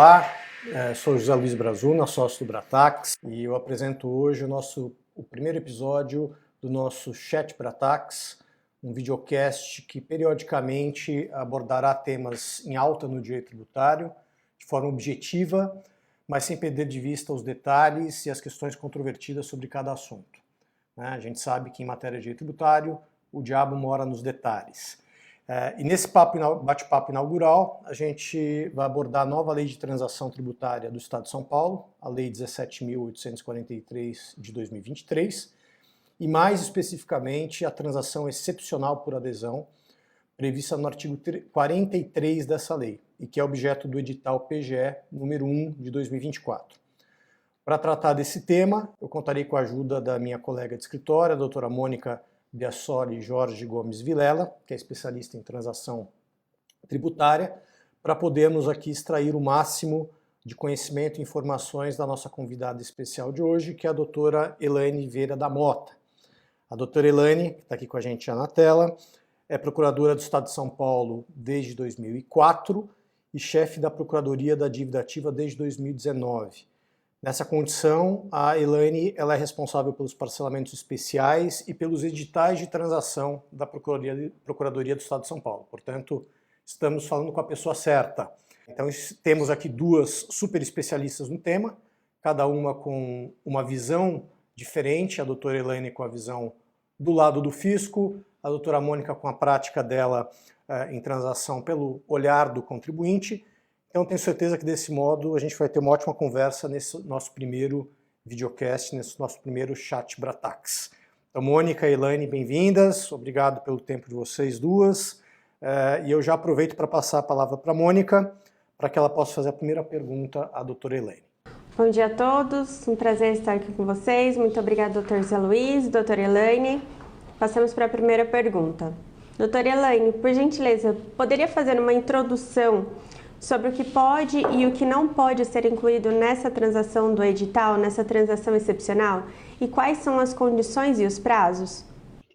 Olá, sou José Luiz Brazuna, sócio do Bratax, e eu apresento hoje o primeiro episódio do nosso Chat Bratax, um videocast que periodicamente abordará temas em alta no direito tributário, de forma objetiva, mas sem perder de vista os detalhes e as questões controvertidas sobre cada assunto. A gente sabe que em matéria de direito tributário, o diabo mora nos detalhes. E nesse bate-papo inaugural, a gente vai abordar a nova Lei de Transação Tributária do Estado de São Paulo, a Lei 17.843 de 2023, e mais especificamente a transação excepcional por adesão, prevista no artigo 43 dessa lei, e que é objeto do edital PGE número 1 de 2024. Para tratar desse tema, eu contarei com a ajuda da minha colega de escritório, a doutora Mônica Biasoli Jorge Gomes Vilela, que é especialista em transação tributária, para podermos aqui extrair o máximo de conhecimento e informações da nossa convidada especial de hoje, que é a doutora Elaine Vieira da Mota. A doutora Elaine, que está aqui com a gente já na tela, é procuradora do Estado de São Paulo desde 2004 e chefe da Procuradoria da Dívida Ativa desde 2019. Nessa condição, a Elaine ela é responsável pelos parcelamentos especiais e pelos editais de transação da Procuradoria do Estado de São Paulo. Portanto, estamos falando com a pessoa certa. Então, temos aqui duas super especialistas no tema, cada uma com uma visão diferente, a doutora Elaine com a visão do lado do fisco, a doutora Mônica com a prática dela em transação pelo olhar do contribuinte. Então, tenho certeza que desse modo a gente vai ter uma ótima conversa nesse nosso primeiro videocast, nesse nosso primeiro Chat Bratax. Então, Mônica e Elaine, bem-vindas. Obrigado pelo tempo de vocês duas. E eu já aproveito para passar a palavra para a Mônica, para que ela possa fazer a primeira pergunta à doutora Elaine. Bom dia a todos, um prazer estar aqui com vocês. Muito obrigada, doutor José Luiz, doutora Elaine. Passamos para a primeira pergunta. Doutora Elaine, por gentileza, poderia fazer uma introdução sobre o que pode e o que não pode ser incluído nessa transação do edital, nessa transação excepcional? E quais são as condições e os prazos?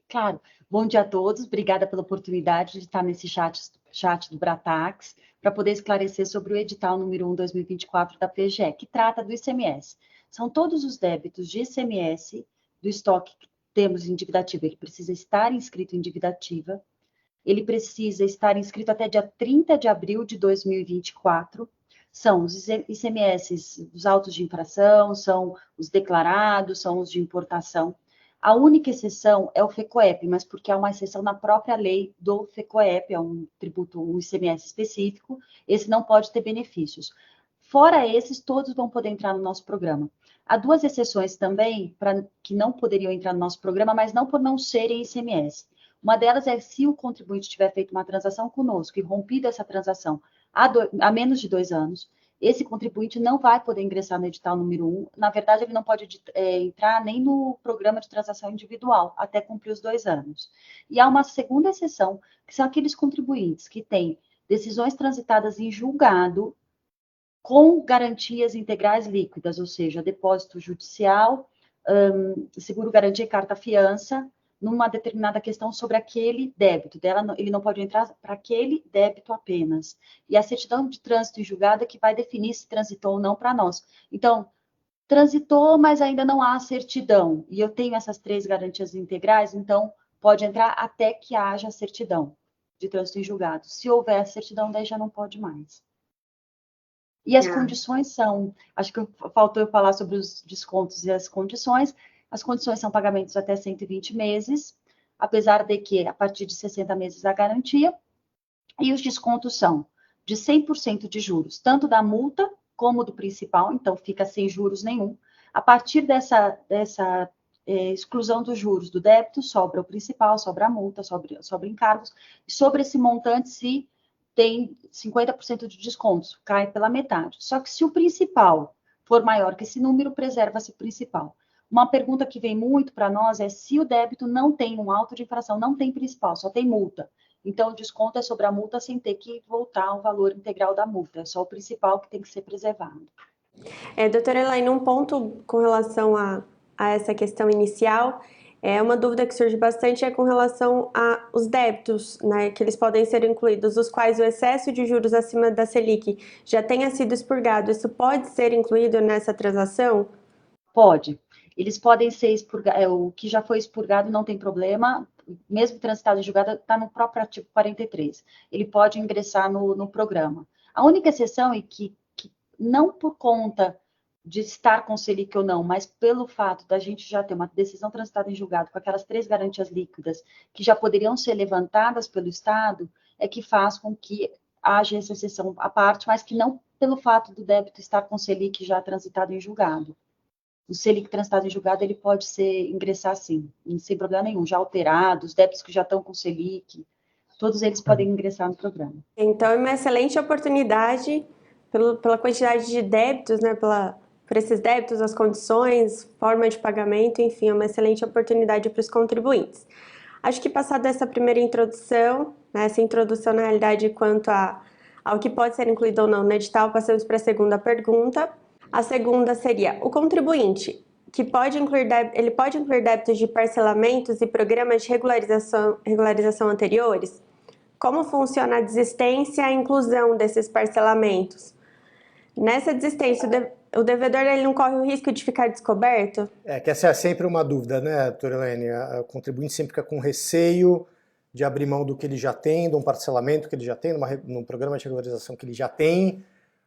Claro. Bom dia a todos. Obrigada pela oportunidade de estar nesse chat do Bratax para poder esclarecer sobre o edital número 1/2024 da PGE, que trata do ICMS. São todos os débitos de ICMS do estoque que temos em dívida ativa. Ele precisa estar inscrito em dívida ativa. Ele precisa estar inscrito até dia 30 de abril de 2024. São os ICMS dos autos de infração, são os declarados, são os de importação. A única exceção é o FECOEP, mas porque há uma exceção na própria lei do FECOEP, é um tributo, um ICMS específico, esse não pode ter benefícios. Fora esses, todos vão poder entrar no nosso programa. Há duas exceções também, que não poderiam entrar no nosso programa, mas não por não serem ICMS. Uma delas é se o contribuinte tiver feito uma transação conosco e rompido essa transação há menos de 2 anos, esse contribuinte não vai poder ingressar no edital número 1. Na verdade, ele não pode entrar nem no programa de transação individual, até cumprir os 2 anos. E há uma segunda exceção, que são aqueles contribuintes que têm decisões transitadas em julgado com garantias integrais líquidas, ou seja, depósito judicial, seguro-garantia e carta-fiança, numa determinada questão sobre aquele débito. Ele não pode entrar para aquele débito apenas. E a certidão de trânsito em julgado é que vai definir se transitou ou não para nós. Então, transitou, mas ainda não há certidão. E eu tenho essas 3 garantias integrais, então pode entrar até que haja certidão de trânsito em julgado. Se houver certidão, daí já não pode mais. E as condições são, acho que faltou eu falar sobre os descontos e as condições. As condições são pagamentos até 120 meses, apesar de que, a partir de 60 meses, a garantia. E os descontos são de 100% de juros, tanto da multa como do principal, então fica sem juros nenhum. A partir dessa exclusão dos juros do débito, sobra o principal, sobra a multa, sobra encargos. E sobre esse montante, se tem 50% de descontos, cai pela metade. Só que se o principal for maior que esse número, preserva-se o principal. Uma pergunta que vem muito para nós é se o débito não tem um auto de infração, não tem principal, só tem multa. Então, o desconto é sobre a multa sem ter que voltar ao valor integral da multa. É só o principal que tem que ser preservado. Doutora Elaine, um ponto com relação a essa questão inicial Uma dúvida que surge bastante é com relação aos débitos, né, que eles podem ser incluídos, os quais o excesso de juros acima da Selic já tenha sido expurgado. Isso pode ser incluído nessa transação? Pode. Eles podem ser expurgados, o que já foi expurgado não tem problema, mesmo transitado em julgado, está no próprio artigo 43. Ele pode ingressar no programa. A única exceção é que não por conta de estar com Selic ou não, mas pelo fato da gente já ter uma decisão transitada em julgado com aquelas 3 garantias líquidas que já poderiam ser levantadas pelo Estado, é que faz com que haja essa exceção à parte, mas que não pelo fato do débito estar com Selic já transitado em julgado. O Selic transitado em julgado, ele pode ingressar sim, sem problema nenhum, já alterado, os débitos que já estão com Selic, todos eles podem ingressar no programa. Então, é uma excelente oportunidade pela quantidade de débitos, né, por esses débitos, as condições, forma de pagamento, enfim, é uma excelente oportunidade para os contribuintes. Acho que passada essa primeira introdução, né, essa introdução na realidade quanto ao que pode ser incluído ou não no edital, passamos para a segunda pergunta. A segunda seria, o contribuinte, que ele pode incluir débitos de parcelamentos e programas de regularização anteriores? Como funciona a desistência e a inclusão desses parcelamentos? Nessa desistência, o devedor ele não corre o risco de ficar descoberto? Que essa é sempre uma dúvida, né, doutora Elaine? O contribuinte sempre fica com receio de abrir mão do que ele já tem, de um parcelamento que ele já tem, num programa de regularização que ele já tem,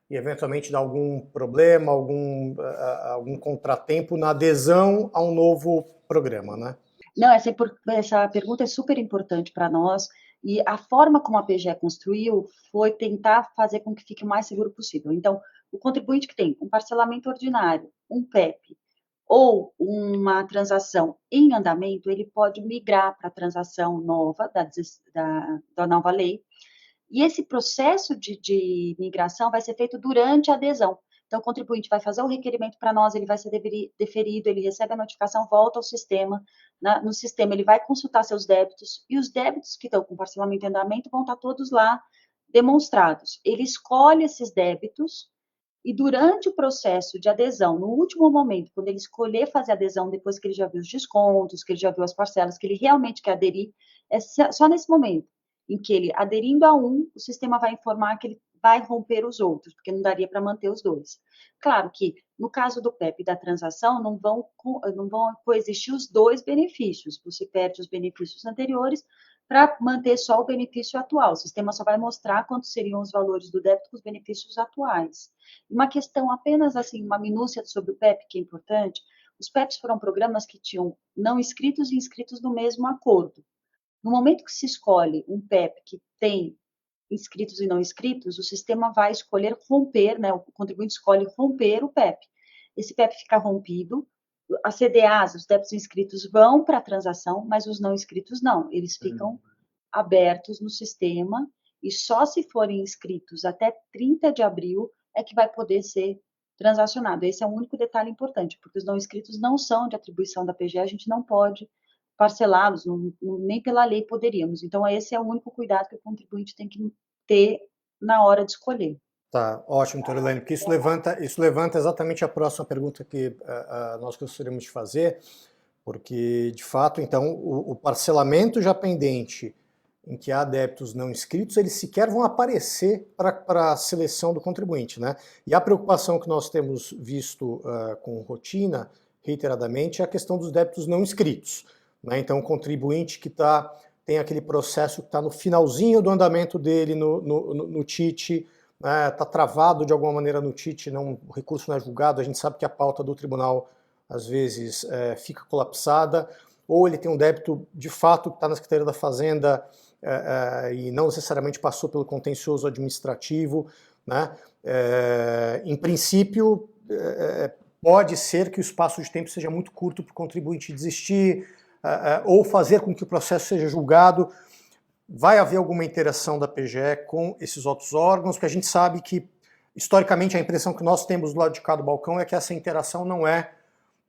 e eventualmente dar algum problema, algum contratempo na adesão a um novo programa, né? Não, essa pergunta é super importante para nós, e a forma como a PGE construiu foi tentar fazer com que fique o mais seguro possível. Então, o contribuinte que tem um parcelamento ordinário, um PEP, ou uma transação em andamento, ele pode migrar para a transação nova, da nova lei, e esse processo de migração vai ser feito durante a adesão. Então, o contribuinte vai fazer o requerimento para nós, ele vai ser deferido, ele recebe a notificação, volta ao sistema. No sistema, ele vai consultar seus débitos, e os débitos que estão com parcelamento em andamento vão estar todos lá demonstrados. Ele escolhe esses débitos, e durante o processo de adesão, no último momento, quando ele escolher fazer adesão, depois que ele já viu os descontos, que ele já viu as parcelas, que ele realmente quer aderir, é só nesse momento em que ele, aderindo a um, o sistema vai informar que ele vai romper os outros, porque não daria para manter os dois. Claro que, no caso do PEP e da transação, não vão coexistir os dois benefícios. Você perde os benefícios anteriores para manter só o benefício atual. O sistema só vai mostrar quantos seriam os valores do débito com os benefícios atuais. Uma questão apenas, assim, uma minúcia sobre o PEP, que é importante, os PEPs foram programas que tinham não inscritos e inscritos no mesmo acordo. No momento que se escolhe um PEP que tem inscritos e não inscritos, o sistema vai escolher romper, né? O contribuinte escolhe romper o PEP. Esse PEP fica rompido, as CDAs, os débitos inscritos, vão para a transação, mas os não inscritos não. Eles ficam abertos no sistema e só se forem inscritos até 30 de abril é que vai poder ser transacionado. Esse é o único detalhe importante, porque os não inscritos não são de atribuição da PGE, a gente não pode parcelá-los, nem pela lei poderíamos. Então, esse é o único cuidado que o contribuinte tem que ter na hora de escolher. Tá, ótimo, doutora Elaine, porque isso levanta exatamente a próxima pergunta que nós gostaríamos de fazer, porque, de fato, então, o parcelamento já pendente em que há débitos não inscritos, eles sequer vão aparecer para a seleção do contribuinte, né? E a preocupação que nós temos visto com rotina, reiteradamente, é a questão dos débitos não inscritos, né? Então, o contribuinte que tem aquele processo que está no finalzinho do andamento dele no TIT, está travado de alguma maneira no TIT, o recurso não é julgado, a gente sabe que a pauta do tribunal às vezes fica colapsada, ou ele tem um débito de fato que está na Secretaria da Fazenda e não necessariamente passou pelo contencioso administrativo, né? Em princípio, pode ser que o espaço de tempo seja muito curto para o contribuinte desistir, ou fazer com que o processo seja julgado. Vai haver alguma interação da PGE com esses outros órgãos, porque a gente sabe que, historicamente, a impressão que nós temos do lado de cá do balcão é que essa interação não é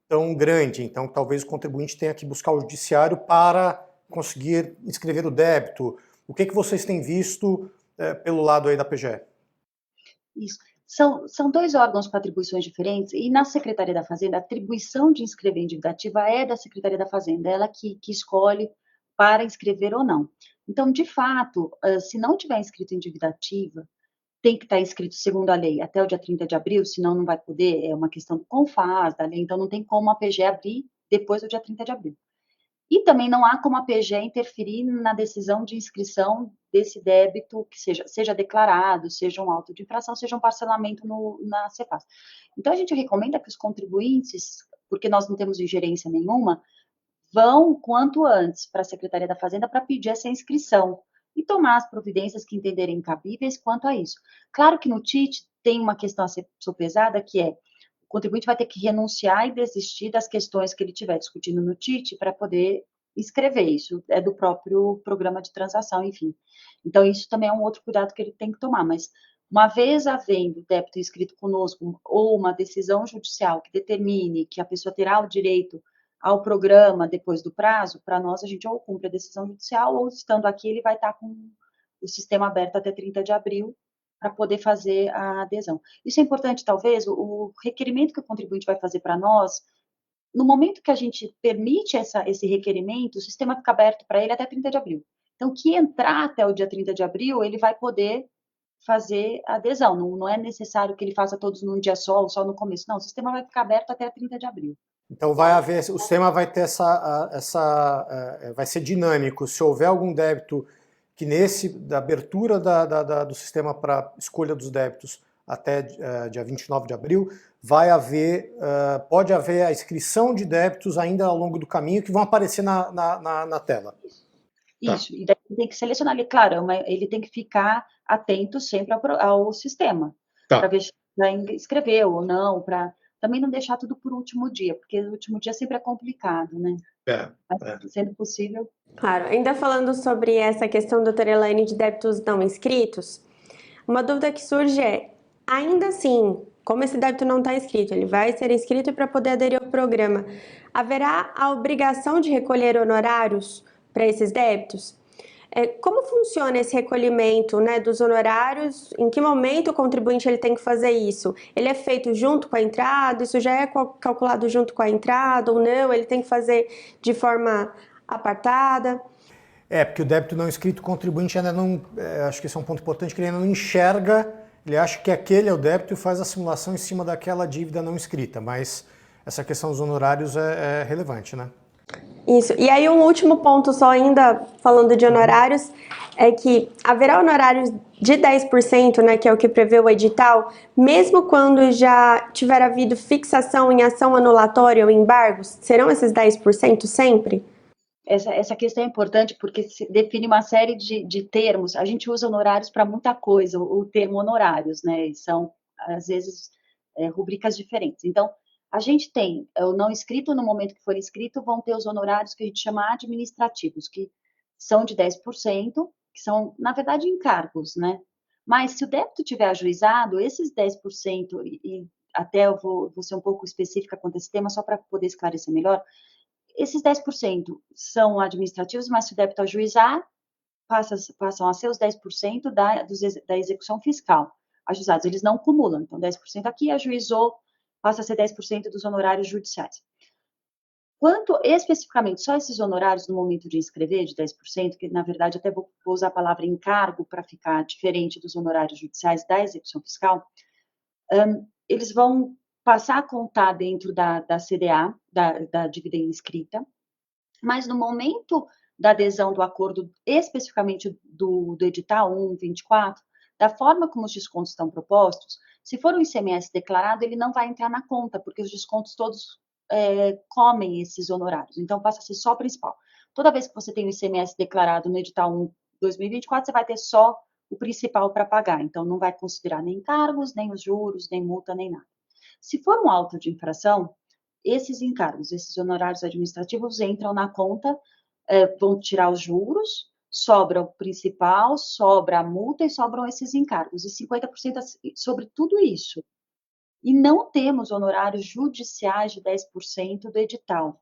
tão grande, então talvez o contribuinte tenha que buscar o judiciário para conseguir inscrever o débito. O que vocês têm visto pelo lado aí da PGE? Isso. São dois órgãos com atribuições diferentes, e na Secretaria da Fazenda, a atribuição de inscrever em dívida ativa é da Secretaria da Fazenda, ela que escolhe para inscrever ou não. Então, de fato, se não tiver inscrito em dívida ativa, tem que estar inscrito segundo a lei até o dia 30 de abril, senão não vai poder, é uma questão do CONFAS, da lei, então não tem como a PGE abrir depois do dia 30 de abril. E também não há como a PGE interferir na decisão de inscrição desse débito, que seja declarado, seja um auto de infração, seja um parcelamento na Cefaz. Então, a gente recomenda que os contribuintes, porque nós não temos ingerência nenhuma, vão quanto antes para a Secretaria da Fazenda para pedir essa inscrição e tomar as providências que entenderem cabíveis quanto a isso. Claro que no TIT tem uma questão a ser sopesada, que é o contribuinte vai ter que renunciar e desistir das questões que ele estiver discutindo no TIT para poder escrever. Isso é do próprio programa de transação, enfim. Então, isso também é um outro cuidado que ele tem que tomar, mas uma vez havendo débito inscrito conosco ou uma decisão judicial que determine que a pessoa terá o direito ao programa depois do prazo, para nós a gente ou cumpre a decisão judicial ou, estando aqui, ele vai estar com o sistema aberto até 30 de abril para poder fazer a adesão. Isso é importante, talvez, o requerimento que o contribuinte vai fazer para nós, no momento que a gente permite esse requerimento, o sistema fica aberto para ele até 30 de abril. Então, o que entrar até o dia 30 de abril, ele vai poder fazer a adesão. Não é necessário que ele faça todos num dia só ou só no começo. Não, o sistema vai ficar aberto até 30 de abril. Então o sistema vai ter vai ser dinâmico. Se houver algum débito que da abertura do sistema para escolha dos débitos até dia 29 de abril, pode haver a inscrição de débitos ainda ao longo do caminho que vão aparecer na tela. Isso, e daí tem que selecionar ali, claro, ele tem que ficar atento sempre ao sistema, para ver se vai inscrever ou não, para também não deixar tudo por último dia, porque o último dia sempre é complicado, né? Mas, sendo possível. Claro, ainda falando sobre essa questão, doutora Elaine, de débitos não inscritos, uma dúvida que surge é, ainda assim, como esse débito não está inscrito, ele vai ser inscrito para poder aderir ao programa, haverá a obrigação de recolher honorários para esses débitos? Como funciona esse recolhimento, né, dos honorários? Em que momento o contribuinte ele tem que fazer isso? Ele é feito junto com a entrada? Isso já é calculado junto com a entrada ou não? Ele tem que fazer de forma apartada? Porque o débito não inscrito, o contribuinte ainda não, acho que esse é um ponto importante, que ele ainda não enxerga, ele acha que aquele é o débito e faz a simulação em cima daquela dívida não inscrita, mas essa questão dos honorários é relevante, né? Isso. E aí um último ponto só ainda falando de honorários, é que haverá honorários de 10%, né, que é o que prevê o edital, mesmo quando já tiver havido fixação em ação anulatória ou embargos, serão esses 10% sempre? Essa questão é importante porque se define uma série de termos. A gente usa honorários para muita coisa, o termo honorários, né? E são, às vezes, rubricas diferentes. Então, a gente tem o não inscrito, no momento que for inscrito, vão ter os honorários que a gente chama administrativos, que são de 10%, que são, na verdade, encargos, né? Mas se o débito tiver ajuizado, esses 10%, e até eu vou ser um pouco específica quanto a esse tema, só para poder esclarecer melhor, esses 10% são administrativos, mas se o débito ajuizar, passam a ser os 10% da execução fiscal ajuizados. Eles não cumulam. Então, 10% aqui ajuizou, passa a ser 10% dos honorários judiciais. Quanto especificamente só esses honorários no momento de inscrever, de 10%, que na verdade até vou usar a palavra encargo para ficar diferente dos honorários judiciais da execução fiscal, eles vão passar a contar dentro da CDA, da dívida inscrita, mas no momento da adesão do acordo, especificamente do edital 124, da forma como os descontos estão propostos, se for um ICMS declarado, ele não vai entrar na conta, porque os descontos todos comem esses honorários, então passa a ser só o principal. Toda vez que você tem o ICMS declarado no edital 1 2024, você vai ter só o principal para pagar, então não vai considerar nem encargos, nem os juros, nem multa, nem nada. Se for um auto de infração, esses encargos, esses honorários administrativos entram na conta, vão tirar os juros, sobra o principal, sobra a multa e sobram esses encargos, e 50% sobre tudo isso. E não temos honorários judiciais de 10% do edital.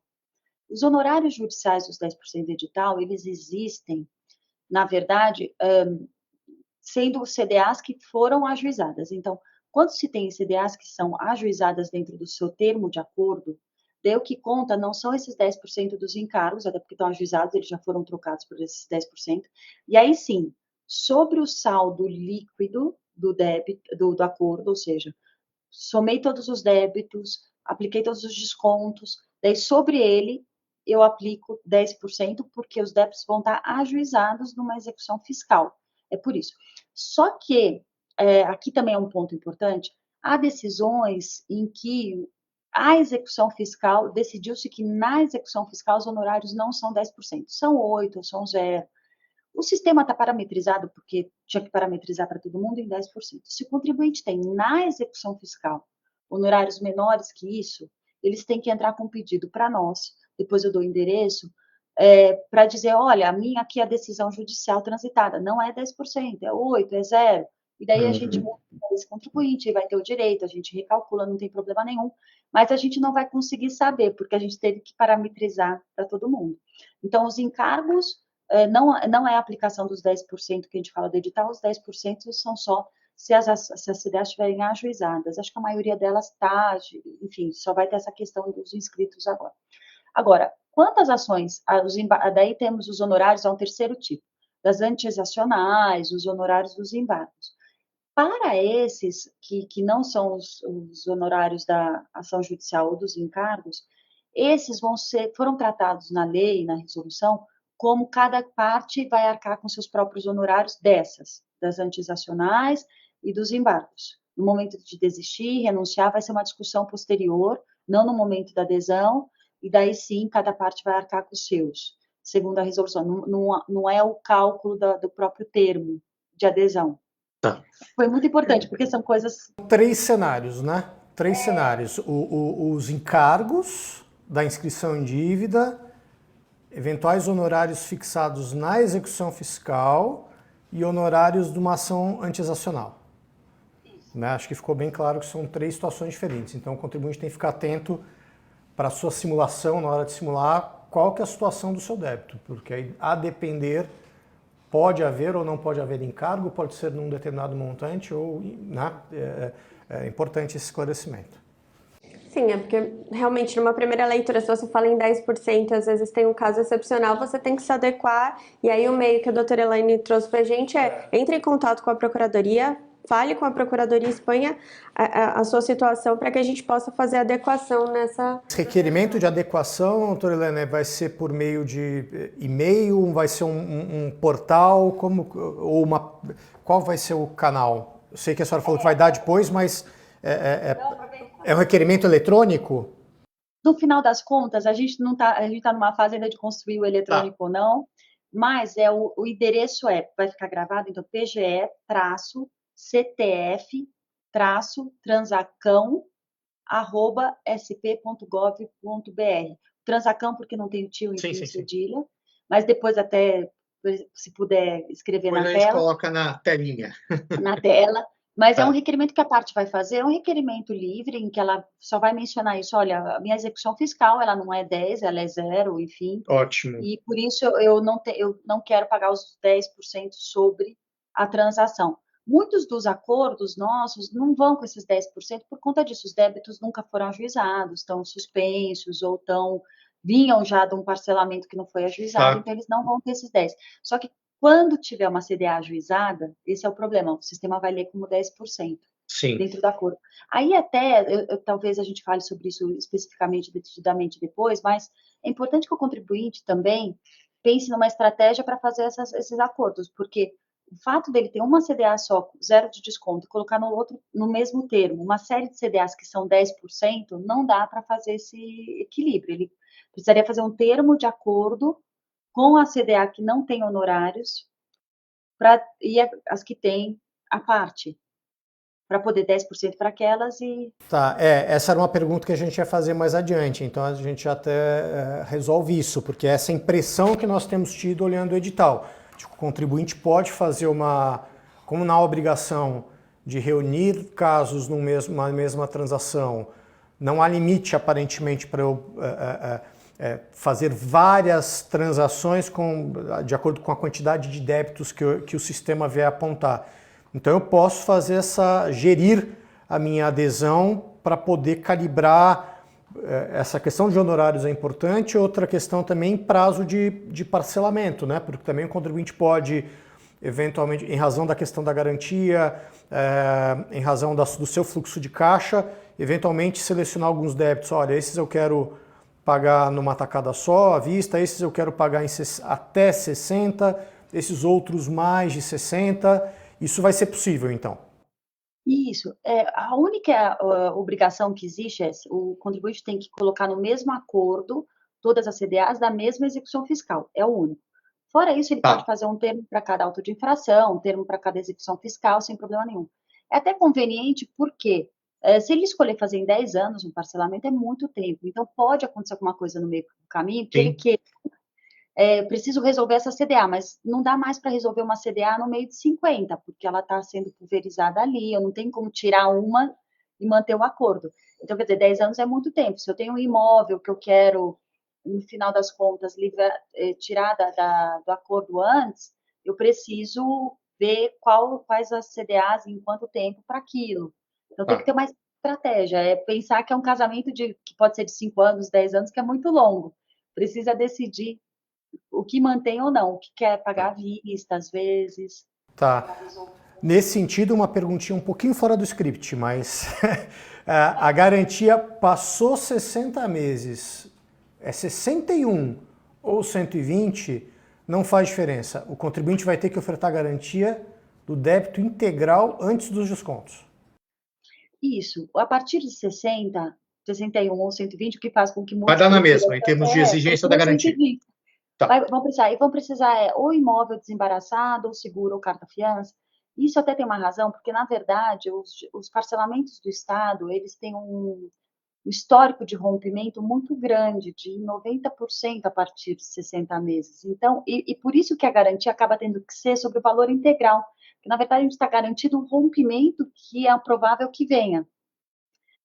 Os honorários judiciais dos 10% do edital, eles existem, na verdade, sendo CDAs que foram ajuizadas. Então, Quando se tem CDAs que são ajuizadas dentro do seu termo de acordo, daí o que conta não são esses 10% dos encargos, até porque estão ajuizados, eles já foram trocados por esses 10%. E aí sim, sobre o saldo líquido do débito, do acordo, ou seja, somei todos os débitos, apliquei todos os descontos, daí sobre ele eu aplico 10%, porque os débitos vão estar ajuizados numa execução fiscal. É por isso. Só que, aqui também é um ponto importante, há decisões em que a execução fiscal, decidiu-se que na execução fiscal os honorários não são 10%, são 8% ou são 0%. O sistema está parametrizado, porque tinha que parametrizar para todo mundo, em 10%. Se o contribuinte tem na execução fiscal honorários menores que isso, eles têm que entrar com pedido para nós, depois eu dou o endereço, para dizer, olha, a minha aqui é a decisão judicial transitada, não é 10%, é 8%, é 0%, e daí a gente muda esse contribuinte, vai ter o direito, a gente recalcula, não tem problema nenhum, mas a gente não vai conseguir saber, porque a gente teve que parametrizar para todo mundo. Então, os encargos, não é a aplicação dos 10% que a gente fala do edital, os 10% são só se as CDAs estiverem ajuizadas. Acho que a maioria delas está, enfim, só vai ter essa questão dos inscritos agora. Agora, quantas ações? Daí temos os honorários, é um terceiro tipo, das antiexiacionais, os honorários dos embargos. Para esses, que não são os honorários da ação judicial ou dos encargos, esses foram tratados na lei, na resolução, como cada parte vai arcar com seus próprios honorários das antiexiacionais e dos embargos. No momento de desistir, renunciar, vai ser uma discussão posterior, não no momento da adesão, e daí sim, cada parte vai arcar com os seus, segundo a resolução. Não é o cálculo do próprio termo de adesão. Tá. Foi muito importante, porque são coisas... 3 cenários, né? 3 cenários. Os encargos da inscrição em dívida, eventuais honorários fixados na execução fiscal e honorários de uma ação antiexiacional. Né? Acho que ficou bem claro que são 3 situações diferentes. Então, o contribuinte tem que ficar atento para a sua simulação, na hora de simular, qual que é a situação do seu débito, porque aí, a depender, pode haver ou não pode haver encargo, pode ser num determinado montante, ou, né? É importante esse esclarecimento. Sim, é porque realmente numa primeira leitura, se você fala em 10%, às vezes tem um caso excepcional, você tem que se adequar, e aí o meio que a doutora Elaine trouxe pra gente entre em contato com a Procuradoria, fale com a Procuradoria, exponha a sua situação para que a gente possa fazer a adequação nessa... Esse requerimento de adequação, doutora Elaine, vai ser por meio de e-mail, vai ser um portal, qual vai ser o canal? Eu sei que a senhora falou que vai dar depois, mas é um requerimento eletrônico? No final das contas, a gente está numa fase ainda de construir o eletrônico ou não, mas o endereço vai ficar gravado, então pge-transacão@sp.gov.br. Transacão porque não tem o tio em cedilha, mas depois até, se puder escrever na tela. Depois a gente coloca na telinha. Na tela. Mas é um requerimento que a parte vai fazer, é um requerimento livre, em que ela só vai mencionar isso, olha, a minha execução fiscal, ela não é 10, ela é 0, enfim. Ótimo. E por isso eu não quero pagar os 10% sobre a transação. Muitos dos acordos nossos não vão com esses 10% por conta disso. Os débitos nunca foram ajuizados, estão suspensos ou vinham já de um parcelamento que não foi ajuizado, então eles não vão ter esses 10%. Só que quando tiver uma CDA ajuizada, esse é o problema, o sistema vai ler como 10% dentro do acordo. Aí até, talvez a gente fale sobre isso especificamente, detidamente depois, mas é importante que o contribuinte também pense numa estratégia para fazer esses acordos, porque o fato dele ter uma CDA só, 0 de desconto, e colocar no mesmo termo, uma série de CDAs que são 10%, não dá para fazer esse equilíbrio. Ele precisaria fazer um termo de acordo com a CDA que não tem honorários e as que têm a parte, para poder 10% para aquelas e... Tá, essa era uma pergunta que a gente ia fazer mais adiante, então a gente até resolve isso, porque essa impressão que nós temos tido olhando o edital. O contribuinte pode fazer como na obrigação de reunir casos numa mesma transação, não há limite aparentemente para eu fazer várias transações de acordo com a quantidade de débitos que o sistema vier apontar. Então eu posso fazer gerir a minha adesão para poder calibrar. Essa questão de honorários é importante, outra questão também prazo de parcelamento, né? Porque também o contribuinte pode, eventualmente, em razão da questão da garantia, em razão do seu fluxo de caixa, eventualmente selecionar alguns débitos. Olha, esses eu quero pagar numa tacada só, à vista, esses eu quero pagar até 60, esses outros mais de 60. Isso vai ser possível, então? Isso. A única obrigação que existe é o contribuinte tem que colocar no mesmo acordo todas as CDAs da mesma execução fiscal. É o único. Fora isso, ele pode fazer um termo para cada auto de infração, um termo para cada execução fiscal, sem problema nenhum. É até conveniente porque, se ele escolher fazer em 10 anos um parcelamento, é muito tempo. Então, pode acontecer alguma coisa no meio do caminho que ele queira. Preciso resolver essa CDA, mas não dá mais para resolver uma CDA no meio de 50, porque ela está sendo pulverizada ali, eu não tenho como tirar uma e manter o acordo. Então, quer dizer, 10 anos é muito tempo. Se eu tenho um imóvel que eu quero, no final das contas, tirar do acordo antes, eu preciso ver quais as CDAs e em quanto tempo para aquilo. Então, tem que ter uma estratégia. Pensar que é um casamento que pode ser de 5 anos, 10 anos, que é muito longo. Precisa decidir o que mantém ou não, o que quer pagar à vista, às vezes. Tá. Nesse sentido, uma perguntinha um pouquinho fora do script, mas a garantia passou 60 meses, é 61 ou 120, não faz diferença. O contribuinte vai ter que ofertar garantia do débito integral antes dos descontos. Isso. A partir de 60, 61 ou 120, o que faz com que vai dar na mesma, em termos de exigência da garantia. 120. Tá. Vão precisar ou imóvel desembaraçado, ou seguro, ou carta-fiança. Isso até tem uma razão, porque, na verdade, os parcelamentos do Estado, eles têm um histórico de rompimento muito grande, de 90% a partir de 60 meses. Então, e por isso que a garantia acaba tendo que ser sobre o valor integral, porque, na verdade, a gente está garantindo um rompimento que é provável que venha.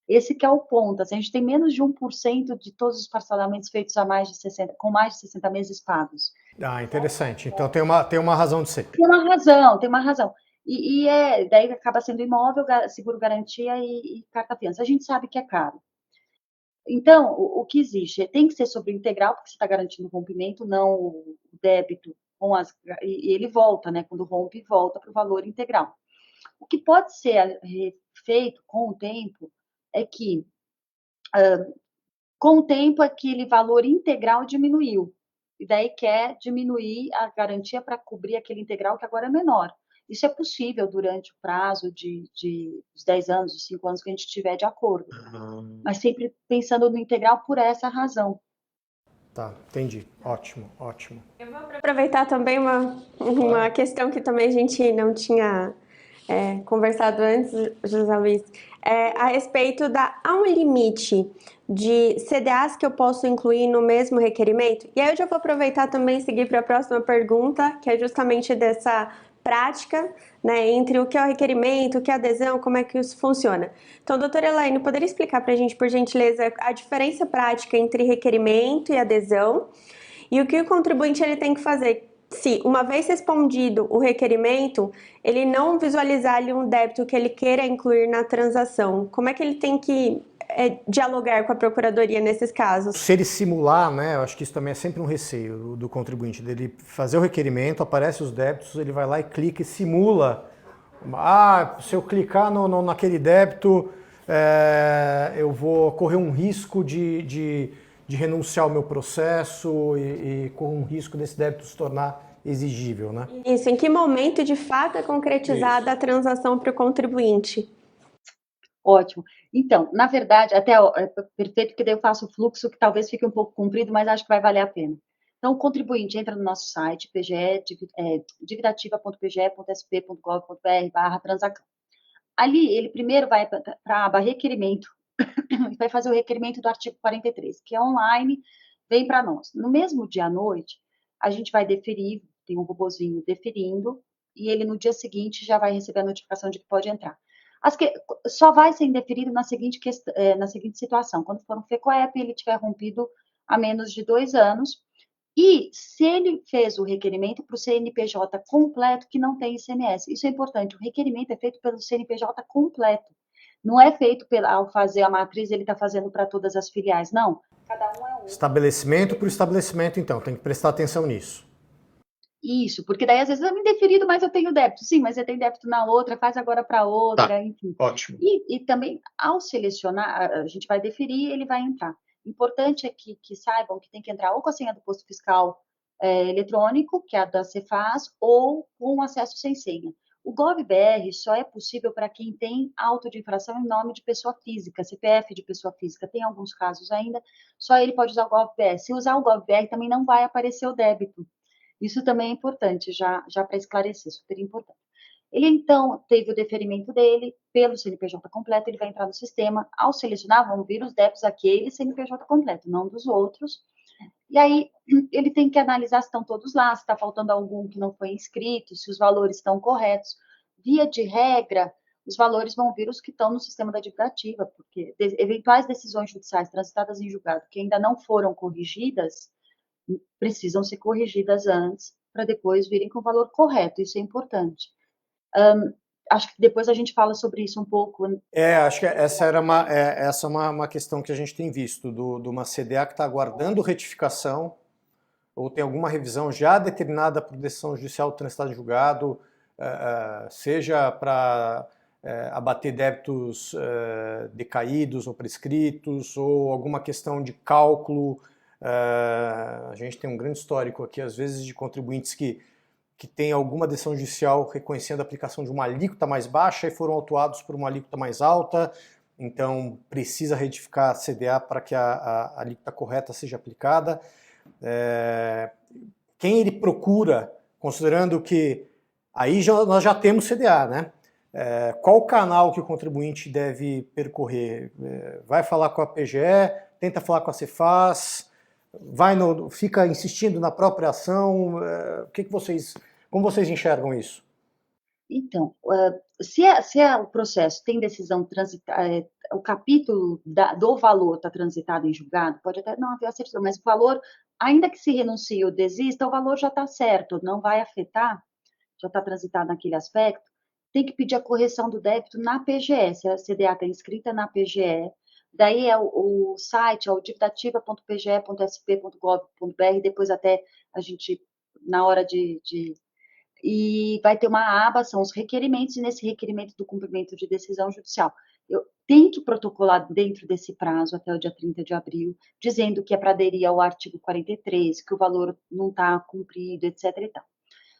Esse que é o ponto. Assim, a gente tem menos de 1% de todos os parcelamentos feitos com mais de 60 meses pagos. Ah, interessante. Então tem uma razão de ser. Tem uma razão. Daí acaba sendo imóvel, seguro garantia e carta-fiança. A gente sabe que é caro. Então, o que existe tem que ser sobre o integral, porque você está garantindo o rompimento, não o débito, e ele volta, né? Quando rompe, volta para o valor integral. O que pode ser feito com o tempo é que, com o tempo, aquele valor integral diminuiu. E daí quer diminuir a garantia para cobrir aquele integral que agora é menor. Isso é possível durante o prazo de 10 anos, os 5 anos que a gente tiver de acordo. Mas sempre pensando no integral por essa razão. Tá, entendi. Ótimo, ótimo. Eu vou aproveitar também uma questão que também a gente não tinha conversado antes, José Luiz, a respeito há um limite de CDAs que eu posso incluir no mesmo requerimento? E aí eu já vou aproveitar também e seguir para a próxima pergunta, que é justamente dessa prática, né, entre o que é o requerimento, o que é a adesão, como é que isso funciona. Então, doutora Elaine, poderia explicar para a gente, por gentileza, a diferença prática entre requerimento e adesão e o que o contribuinte ele tem que fazer se, uma vez respondido o requerimento, ele não visualizar ali um débito que ele queira incluir na transação? Como é que ele tem que dialogar com a Procuradoria nesses casos? Se ele simular, né, eu acho que isso também é sempre um receio do contribuinte, dele fazer o requerimento, aparece os débitos, ele vai lá e clica e simula. Se eu clicar naquele débito, eu vou correr um risco de renunciar ao meu processo e correr um risco desse débito se tornar exigível, né? Isso, em que momento de fato é concretizada a transação para o contribuinte? Ótimo. Então, na verdade, até é perfeito, porque daí eu faço o fluxo que talvez fique um pouco comprido, mas acho que vai valer a pena. Então, o contribuinte entra no nosso site, dividativa.pge.sp.gov.br/transação. Ali, ele primeiro vai para a aba requerimento, e vai fazer o requerimento do artigo 43, que é online, vem para nós. No mesmo dia à noite, a gente vai deferir, tem um robozinho deferindo, e ele no dia seguinte já vai receber a notificação de que pode entrar. Só vai ser indeferido na seguinte situação, quando for um FECOEP e ele tiver rompido há menos de 2 anos, e se ele fez o requerimento para o CNPJ completo que não tem ICMS. Isso é importante, o requerimento é feito pelo CNPJ completo. Não é feito ao fazer a matriz, ele está fazendo para todas as filiais, não. Cada um é um. Estabelecimento por estabelecimento, então, tem que prestar atenção nisso. Isso, porque daí às vezes eu me indeferido, mas eu tenho débito. Sim, mas você tem débito na outra, faz agora para outra, Tá, enfim. ótimo. E também, ao selecionar, a gente vai deferir, ele vai entrar. Importante é que saibam que tem que entrar ou com a senha do posto fiscal eletrônico, que é a da Cefaz, ou com acesso sem senha. O GovBR só é possível para quem tem auto de infração em nome de pessoa física, CPF de pessoa física. Tem alguns casos ainda, só ele pode usar o GovBR. Se usar o GovBR, também não vai aparecer o débito. Isso também é importante, já para esclarecer, super importante. Ele, então, teve o deferimento dele pelo CNPJ completo, ele vai entrar no sistema. Ao selecionar, vão vir os débitos daquele CNPJ completo, não dos outros. E aí, ele tem que analisar se estão todos lá, se está faltando algum que não foi inscrito, se os valores estão corretos. Via de regra, os valores vão vir os que estão no sistema da dívida ativa, porque eventuais decisões judiciais transitadas em julgado que ainda não foram corrigidas, precisam ser corrigidas antes, para depois virem com o valor correto, isso é importante. Acho que depois a gente fala sobre isso um pouco. Acho que essa é uma questão que a gente tem visto, de uma CDA que está aguardando retificação, ou tem alguma revisão já determinada por decisão judicial transitada em julgado, seja para abater débitos decaídos ou prescritos, ou alguma questão de cálculo. A gente tem um grande histórico aqui, às vezes, de contribuintes que tem alguma decisão judicial reconhecendo a aplicação de uma alíquota mais baixa e foram autuados por uma alíquota mais alta, então precisa retificar a CDA para que a alíquota correta seja aplicada. Quem ele procura, considerando que aí nós já temos CDA, né? Qual o canal que o contribuinte deve percorrer? Vai falar com a PGE, tenta falar com a Cefaz, fica insistindo na própria ação? Como vocês enxergam isso? Então, se o processo tem decisão transitada, o capítulo do valor está transitado em julgado, pode até não haver a certidão, mas o valor, ainda que se renuncie ou desista, o valor já está certo, não vai afetar, já está transitado naquele aspecto, tem que pedir a correção do débito na PGE, se a CDA está inscrita na PGE, daí é o site, é o dividativa.pge.sp.gov.br, depois até a gente, na hora e vai ter uma aba, são os requerimentos, e nesse requerimento do cumprimento de decisão judicial, eu tenho que protocolar dentro desse prazo, até o dia 30 de abril, dizendo que é para aderir ao artigo 43, que o valor não está cumprido, etc. e tal.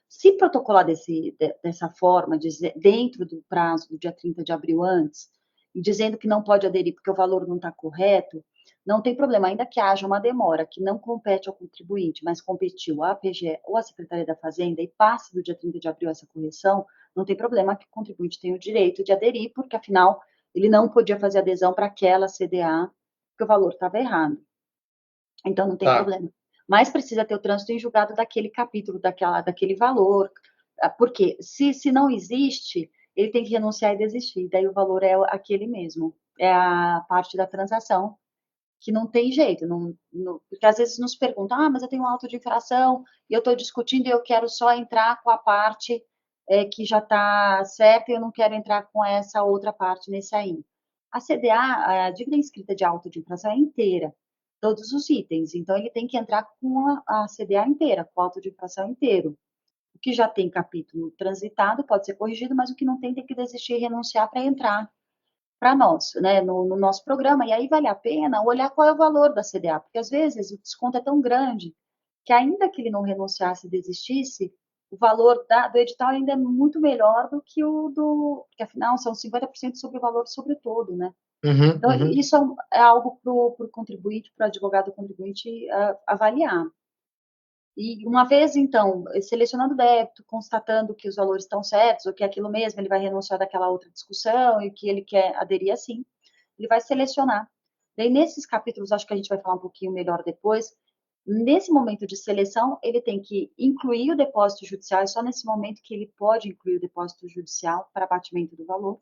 Se protocolar dessa forma, dentro do prazo do dia 30 de abril antes, e dizendo que não pode aderir porque o valor não está correto, não tem problema, ainda que haja uma demora que não compete ao contribuinte, mas competiu à PGE ou à Secretaria da Fazenda e passe do dia 30 de abril essa correção, não tem problema que o contribuinte tenha o direito de aderir, porque afinal ele não podia fazer adesão para aquela CDA, porque o valor estava errado. Então não tem problema. Mas precisa ter o trânsito em julgado daquele capítulo, daquele valor, porque se não existe, ele tem que renunciar e desistir, daí o valor é aquele mesmo, é a parte da transação, que não tem jeito, porque às vezes nos perguntam, mas eu tenho um auto de infração, e eu estou discutindo e eu quero só entrar com a parte que já está certa e eu não quero entrar com essa outra parte nesse aí. A CDA, a dívida inscrita de auto de infração é inteira, todos os itens, então ele tem que entrar com a CDA inteira, com o auto de infração inteiro. O que já tem capítulo transitado pode ser corrigido, mas o que não tem que desistir e renunciar para entrar para nós, né, no nosso programa. E aí vale a pena olhar qual é o valor da CDA, porque às vezes o desconto é tão grande que ainda que ele não renunciasse e desistisse, o valor do edital ainda é muito melhor do que porque afinal são 50% sobre o valor sobre todo, né? Então, isso é algo para o contribuinte, para o advogado contribuinte avaliar. E uma vez, então, selecionando o débito, constatando que os valores estão certos, ou que é aquilo mesmo, ele vai renunciar daquela outra discussão e que ele quer aderir assim, ele vai selecionar. Daí, nesses capítulos, acho que a gente vai falar um pouquinho melhor depois, nesse momento de seleção, ele tem que incluir o depósito judicial, é só nesse momento que ele pode incluir o depósito judicial para abatimento do valor,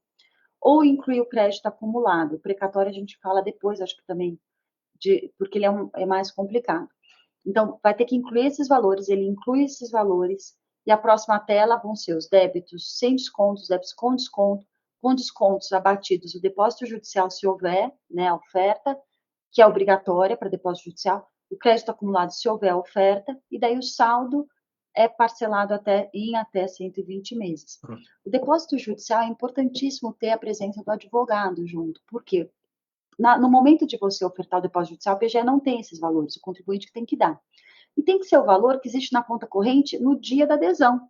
ou incluir o crédito acumulado. O precatório a gente fala depois, acho que também, porque ele é mais complicado. Então, vai ter que incluir esses valores, ele inclui esses valores, e a próxima tela vão ser os débitos sem desconto, os débitos com desconto, com descontos abatidos o depósito judicial, se houver, né, a oferta, que é obrigatória para depósito judicial, o crédito acumulado, se houver a oferta, e daí o saldo é parcelado em até 120 meses. O depósito judicial é importantíssimo ter a presença do advogado junto, porque no momento de você ofertar o depósito judicial, o PGE não tem esses valores, o contribuinte que tem que dar. E tem que ser o valor que existe na conta corrente no dia da adesão.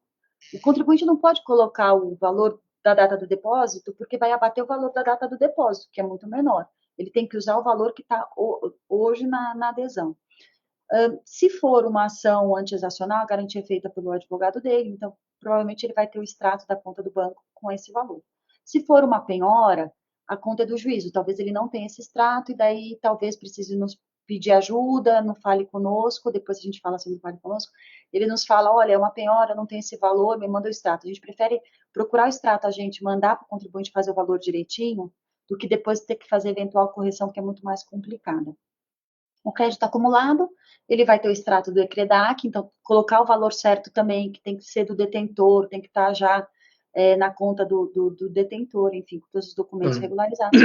O contribuinte não pode colocar o valor da data do depósito, porque vai abater o valor da data do depósito, que é muito menor. Ele tem que usar o valor que está hoje na adesão. Se for uma ação anti-exacional, a garantia é feita pelo advogado dele, então provavelmente ele vai ter o extrato da conta do banco com esse valor. Se for uma penhora, a conta é do juízo, talvez ele não tenha esse extrato, e daí talvez precise nos pedir ajuda, no Fale Conosco, depois a gente fala sobre o Fale Conosco, ele nos fala, olha, é uma penhora, não tem esse valor, me manda o extrato. A gente prefere procurar o extrato, a gente mandar para o contribuinte fazer o valor direitinho, do que depois ter que fazer eventual correção, que é muito mais complicada. O crédito acumulado, ele vai ter o extrato do ECREDAC, então colocar o valor certo também, que tem que ser do detentor, tem que estar já na conta do detentor, enfim, com todos os documentos regularizados.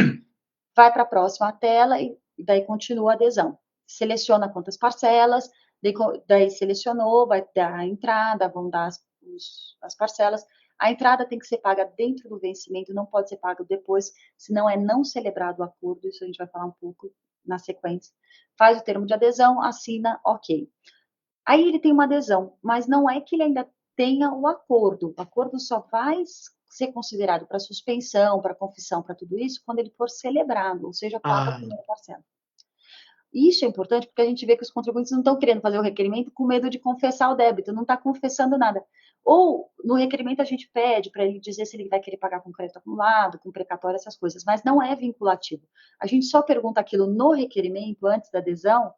Vai para a próxima tela e daí continua a adesão. Seleciona quantas parcelas, daí selecionou, vai dar a entrada, vão dar as parcelas. A entrada tem que ser paga dentro do vencimento, não pode ser paga depois, senão é não celebrado o acordo, isso a gente vai falar um pouco na sequência. Faz o termo de adesão, assina, ok. Aí ele tem uma adesão, mas não é que ele ainda tenha o acordo só vai ser considerado para suspensão, para confissão, para tudo isso, quando ele for celebrado, ou seja, paga a primeira parcela. Isso é importante porque a gente vê que os contribuintes não estão querendo fazer o requerimento com medo de confessar o débito, não está confessando nada. Ou no requerimento a gente pede para ele dizer se ele vai querer pagar com crédito acumulado, com precatório, essas coisas, mas não é vinculativo. A gente só pergunta aquilo no requerimento, antes da adesão,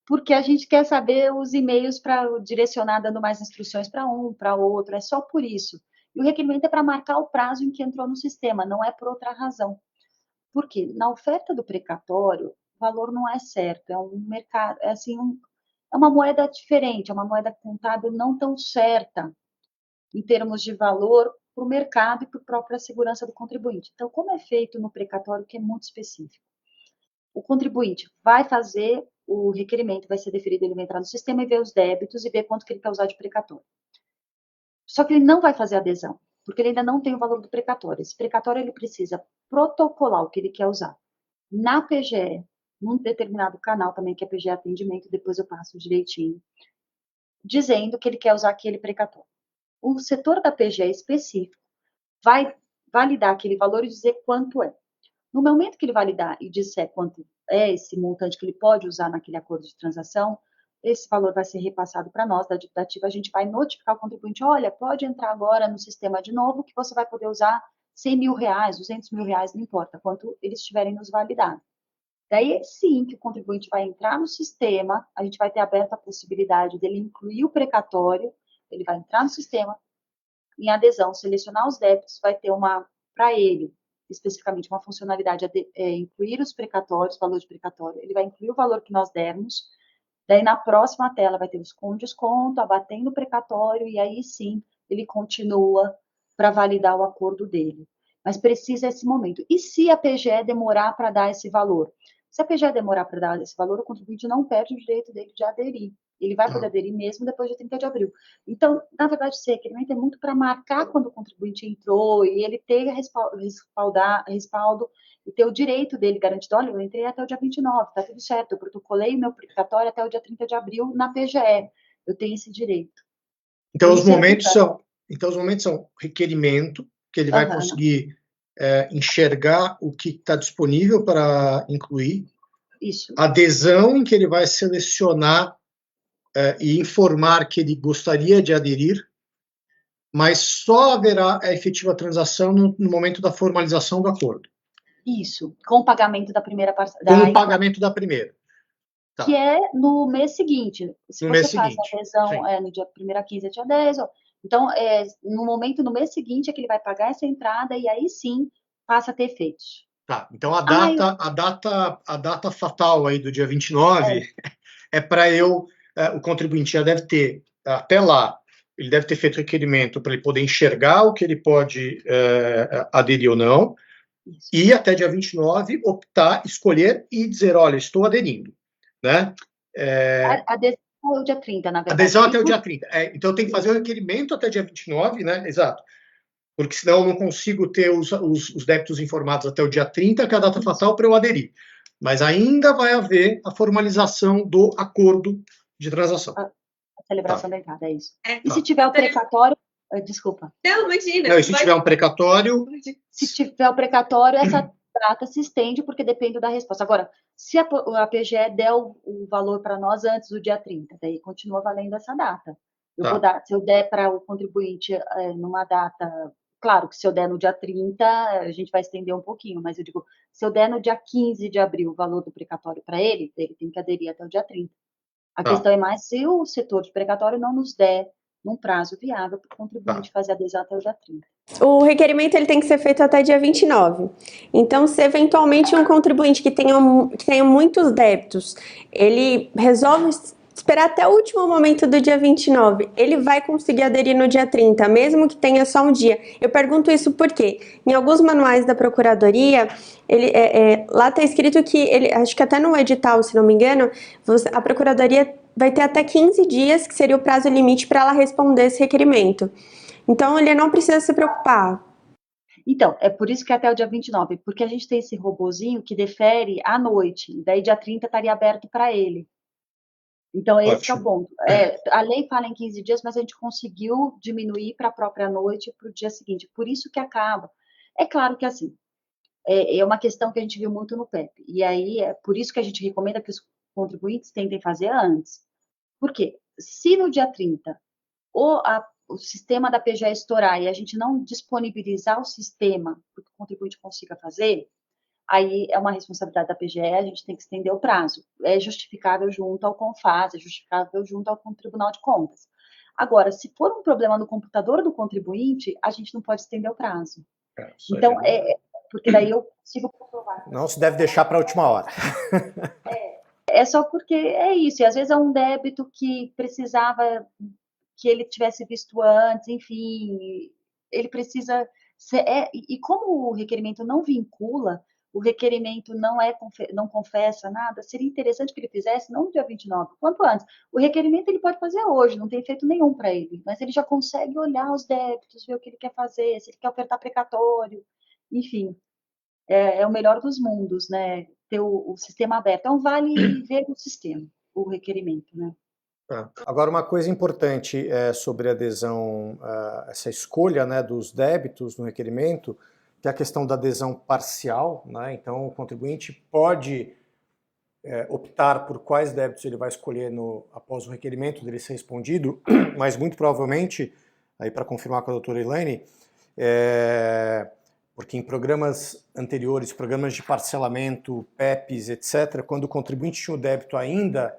porque a gente quer saber os e-mails para direcionar, dando mais instruções para um, para outro, é só por isso. E o requerimento é para marcar o prazo em que entrou no sistema, não é por outra razão. Por quê? Na oferta do precatório, o valor não é certo, é um mercado, é assim, é uma moeda diferente, é uma moeda contábil não tão certa em termos de valor para o mercado e para a própria segurança do contribuinte. Então, como é feito no precatório, que é muito específico? O contribuinte vai fazer o requerimento, vai ser deferido, ele vai entrar no sistema e ver os débitos e ver quanto que ele quer usar de precatório. Só que ele não vai fazer adesão, porque ele ainda não tem o valor do precatório. Esse precatório, ele precisa protocolar o que ele quer usar na PGE, num determinado canal também, que é PGE Atendimento, depois eu passo direitinho, dizendo que ele quer usar aquele precatório. O setor da PGE específico vai validar aquele valor e dizer quanto é. No momento que ele validar e disser quanto é esse montante que ele pode usar naquele acordo de transação, esse valor vai ser repassado para nós, da dívida ativa, a gente vai notificar o contribuinte, olha, pode entrar agora no sistema de novo, que você vai poder usar 100 mil reais, 200 mil reais, não importa, quanto eles tiverem nos validado. Daí, sim, que o contribuinte vai entrar no sistema, a gente vai ter aberto a possibilidade dele incluir o precatório, ele vai entrar no sistema, em adesão, selecionar os débitos, vai ter para ele, especificamente, uma funcionalidade incluir os precatórios, valor de precatório, ele vai incluir o valor que nós dermos, daí na próxima tela vai ter os com desconto, abatendo o precatório, e aí sim, ele continua para validar o acordo dele. Mas precisa esse momento. E se a PGE demorar para dar esse valor? Se a PGE demorar para dar esse valor, o contribuinte não perde o direito dele de aderir. Ele vai poder aderir mesmo depois de 30 de abril. Então, na verdade, esse requerimento é muito para marcar quando o contribuinte entrou e ele ter respaldo e ter o direito dele garantido. Olha, eu entrei até o dia 29, tá tudo certo, eu protocolei o meu precatório até o dia 30 de abril na PGE. Eu tenho esse direito. Então, os momentos são requerimento, que ele vai conseguir enxergar o que está disponível para incluir. Isso. Adesão, em que ele vai selecionar e informar que ele gostaria de aderir, mas só haverá a efetiva transação no momento da formalização do acordo. Isso, com o pagamento da primeira parcela. Com o pagamento da primeira. Tá. Que é no mês seguinte. Se no você mês faz seguinte. a adesão no dia 1º a 15, é dia 10, então, no mês seguinte é que ele vai pagar essa entrada e aí sim passa a ter efeitos. Tá, então a data fatal aí do dia 29 é para o contribuinte já deve ter, até lá, ele deve ter feito requerimento para ele poder enxergar o que ele pode aderir ou não, Isso. e até dia 29 optar, escolher e dizer, olha, estou aderindo, né? A adesão é o dia 30, na verdade. Adesão até o dia 30. Então tem que fazer o requerimento até dia 29, né? Exato. Porque senão eu não consigo ter os débitos informados até o dia 30, que é a data fatal para eu aderir. Mas ainda vai haver a formalização do acordo de transação. A celebração da entrada, é isso. E Tá. se tiver o precatório... Desculpa. Não, imagina. Não, e se tiver um precatório... Se tiver o precatório, essa data se estende, porque depende da resposta. Agora, se a PGE der o valor para nós antes do dia 30, daí continua valendo essa data. Eu vou dar, se eu der para o contribuinte numa data... Claro que se eu der no dia 30, a gente vai estender um pouquinho, mas eu digo, se eu der no dia 15 de abril o valor do precatório para ele tem que aderir até o dia 30. A questão é mais se o setor de precatório não nos der num prazo viável para o contribuinte fazer a adesão até o dia 30. O requerimento ele tem que ser feito até dia 29. Então, se eventualmente um contribuinte que tenha muitos débitos, ele resolve esperar até o último momento do dia 29, ele vai conseguir aderir no dia 30, mesmo que tenha só um dia. Eu pergunto isso porque, em alguns manuais da Procuradoria, lá está escrito que, acho que até no edital, se não me engano, a Procuradoria vai ter até 15 dias, que seria o prazo limite para ela responder esse requerimento. Então, ele não precisa se preocupar. Então, é por isso que é até o dia 29, porque a gente tem esse robozinho que defere à noite, daí dia 30 estaria aberto para ele. Então, esse é o ponto. A lei fala em 15 dias, mas a gente conseguiu diminuir para a própria noite, para o dia seguinte. Por isso que acaba. É claro que, assim, é uma questão que a gente viu muito no PEP. E aí, é por isso que a gente recomenda que os contribuintes tentem fazer antes. Por quê? Se no dia 30 o sistema da PGE estourar e a gente não disponibilizar o sistema para que o contribuinte consiga fazer, aí é uma responsabilidade da PGE, a gente tem que estender o prazo. É justificável junto ao CONFAS, é justificável junto ao Tribunal de Contas. Agora, se for um problema no computador do contribuinte, a gente não pode estender o prazo. Então, porque daí eu consigo comprovar. Não se deve deixar para a última hora. É só porque é isso, e às vezes é um débito que precisava que ele tivesse visto antes, enfim, ele precisa e como o requerimento não vincula, o requerimento não confessa nada, seria interessante que ele fizesse não no dia 29, quanto antes. O requerimento ele pode fazer hoje, não tem efeito nenhum para ele, mas ele já consegue olhar os débitos, ver o que ele quer fazer, se ele quer ofertar precatório, enfim, é o melhor dos mundos, né? Ter o sistema aberto. Então, vale ver o sistema, o requerimento, né? Agora, uma coisa importante sobre a adesão, essa escolha, né, dos débitos no requerimento, que é a questão da adesão parcial, né? Então, o contribuinte pode optar por quais débitos ele vai escolher após o requerimento dele ser respondido, mas muito provavelmente, aí para confirmar com a doutora Elaine, porque em programas anteriores, programas de parcelamento, PEPs, etc., quando o contribuinte tinha o débito ainda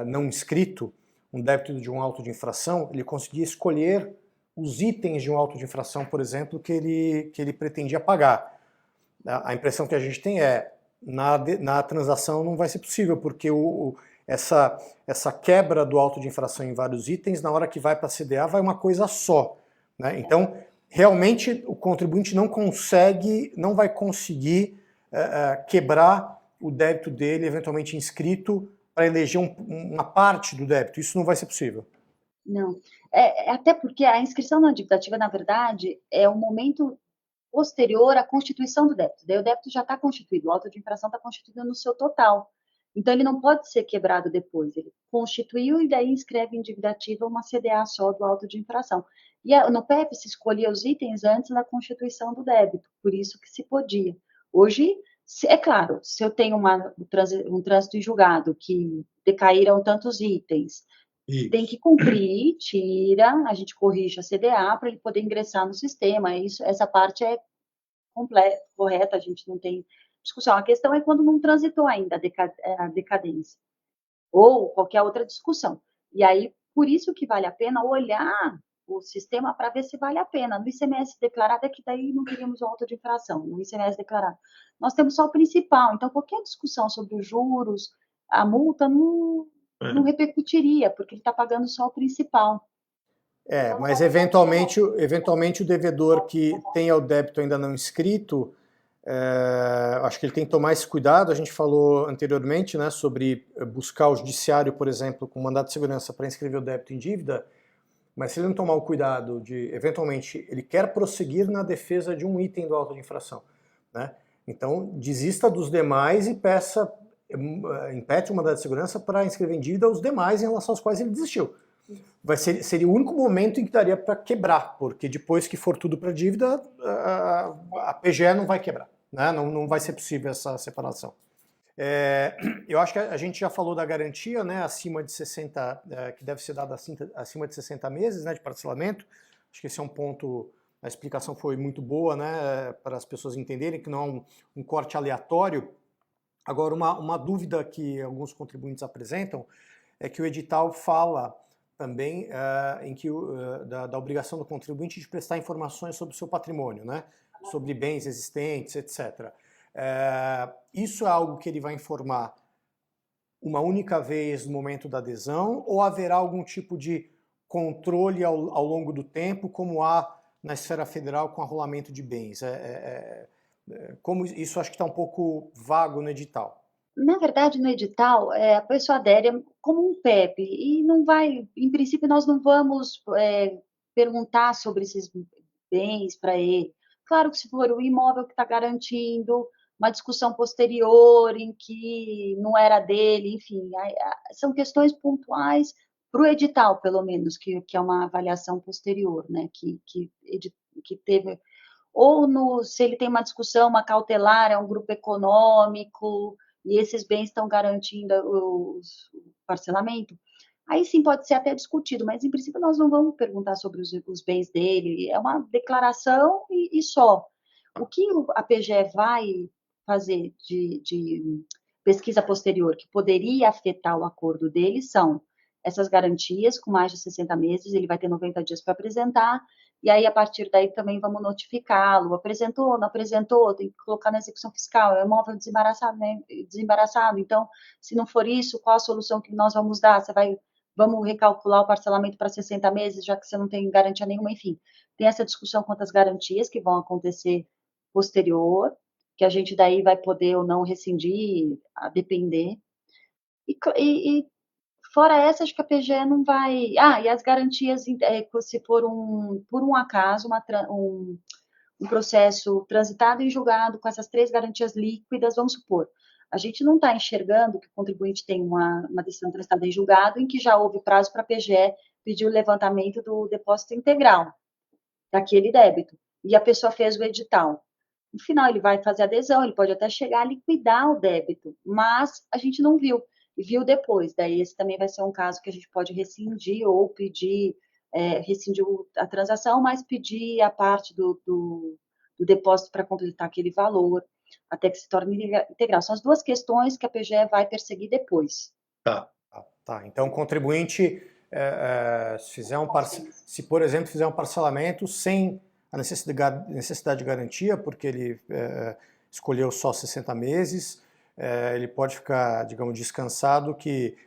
não inscrito, um débito de um auto de infração, ele conseguia escolher os itens de um auto de infração, por exemplo, que ele pretendia pagar. A impressão que a gente tem na transação não vai ser possível, porque essa quebra do auto de infração em vários itens, na hora que vai para a CDA, vai uma coisa só, né? Então, realmente, o contribuinte não vai conseguir quebrar o débito dele, eventualmente inscrito, para eleger uma parte do débito. Isso não vai ser possível. Não. Até porque a inscrição na dívida ativa, na verdade, é um momento posterior à constituição do débito. Daí o débito já está constituído, o auto de infração está constituído no seu total. Então, ele não pode ser quebrado depois. Ele constituiu e daí inscreve em dívida ativa uma CDA só do auto de infração. E no PEP se escolhia os itens antes da constituição do débito, por isso que se podia. Hoje, é claro, se eu tenho um trânsito em julgado que decaíram tantos itens, Isso. Tem que cumprir, tira, a gente corrige a CDA para ele poder ingressar no sistema. Essa parte é correta, a gente não tem discussão. A questão é quando não transitou ainda a decadência, ou qualquer outra discussão. E aí, por isso que vale a pena olhar o sistema para ver se vale a pena. No ICMS declarado é que daí não queríamos o auto de infração, no ICMS declarado. Nós temos só o principal, então qualquer discussão sobre os juros, a multa não repercutiria, porque ele está pagando só o principal. Mas eventualmente o devedor que tenha o débito ainda não inscrito, acho que ele tem que tomar esse cuidado. A gente falou anteriormente, né, sobre buscar o judiciário, por exemplo, com mandado de segurança para inscrever o débito em dívida, mas se ele não tomar o cuidado de, eventualmente, ele quer prosseguir na defesa de um item do auto de infração, né? Então, desista dos demais e impete o mandado de segurança para inscrever em dívida os demais em relação aos quais ele desistiu. Seria o único momento em que daria para quebrar, porque depois que for tudo para dívida, a PGE não vai quebrar, né? Não vai ser possível essa separação. Eu acho que a gente já falou da garantia, né, acima de 60, que deve ser dada acima de 60 meses, né, de parcelamento. Acho que esse é um ponto, a explicação foi muito boa, né, para as pessoas entenderem que não é um corte aleatório. Agora, uma dúvida que alguns contribuintes apresentam é que o edital fala também da obrigação do contribuinte de prestar informações sobre o seu patrimônio, né, sobre bens existentes, etc. Isso é algo que ele vai informar uma única vez no momento da adesão, ou haverá algum tipo de controle ao longo do tempo, como há na esfera federal com arrolamento de bens? Como isso acho que está um pouco vago no edital. Na verdade, no edital, a pessoa adere como um PEP, e não vai, em princípio, nós não vamos perguntar sobre esses bens para ele. Claro que se for o imóvel que está garantindo, uma discussão posterior em que não era dele, enfim, são questões pontuais para o edital, pelo menos, que é uma avaliação posterior, né, que teve, ou se ele tem uma discussão, uma cautelar, é um grupo econômico, e esses bens estão garantindo o parcelamento, aí sim pode ser até discutido, mas em princípio nós não vamos perguntar sobre os bens dele, é uma declaração e só. O que a PGE vai fazer de pesquisa posterior que poderia afetar o acordo dele são essas garantias com mais de 60 meses, ele vai ter 90 dias para apresentar, e aí a partir daí também vamos notificá-lo, apresentou, não apresentou, tem que colocar na execução fiscal, é um imóvel desembaraçado, né? Desembaraçado, então, se não for isso, qual a solução que nós vamos dar? Vamos recalcular o parcelamento para 60 meses, já que você não tem garantia nenhuma, enfim. Tem essa discussão quanto às garantias que vão acontecer posterior, que a gente daí vai poder ou não rescindir, a depender. E fora essa, acho que a PGE não vai... e as garantias, se for por um acaso, um processo transitado e julgado com essas 3 garantias líquidas, vamos supor, a gente não está enxergando que o contribuinte tem uma decisão transitada em julgado em que já houve prazo para a PGE pedir o levantamento do depósito integral daquele débito, e a pessoa fez o edital. No final, ele vai fazer adesão, ele pode até chegar a liquidar o débito, mas a gente não viu, e viu depois. Daí, esse também vai ser um caso que a gente pode rescindir ou pedir, rescindir a transação, mas pedir a parte do depósito para completar aquele valor, até que se torne integral. São as 2 questões que a PGE vai perseguir depois. Tá. Então, o contribuinte, se, por exemplo, fizer um parcelamento sem a necessidade de garantia, porque ele escolheu só 60 meses, ele pode ficar, digamos, descansado que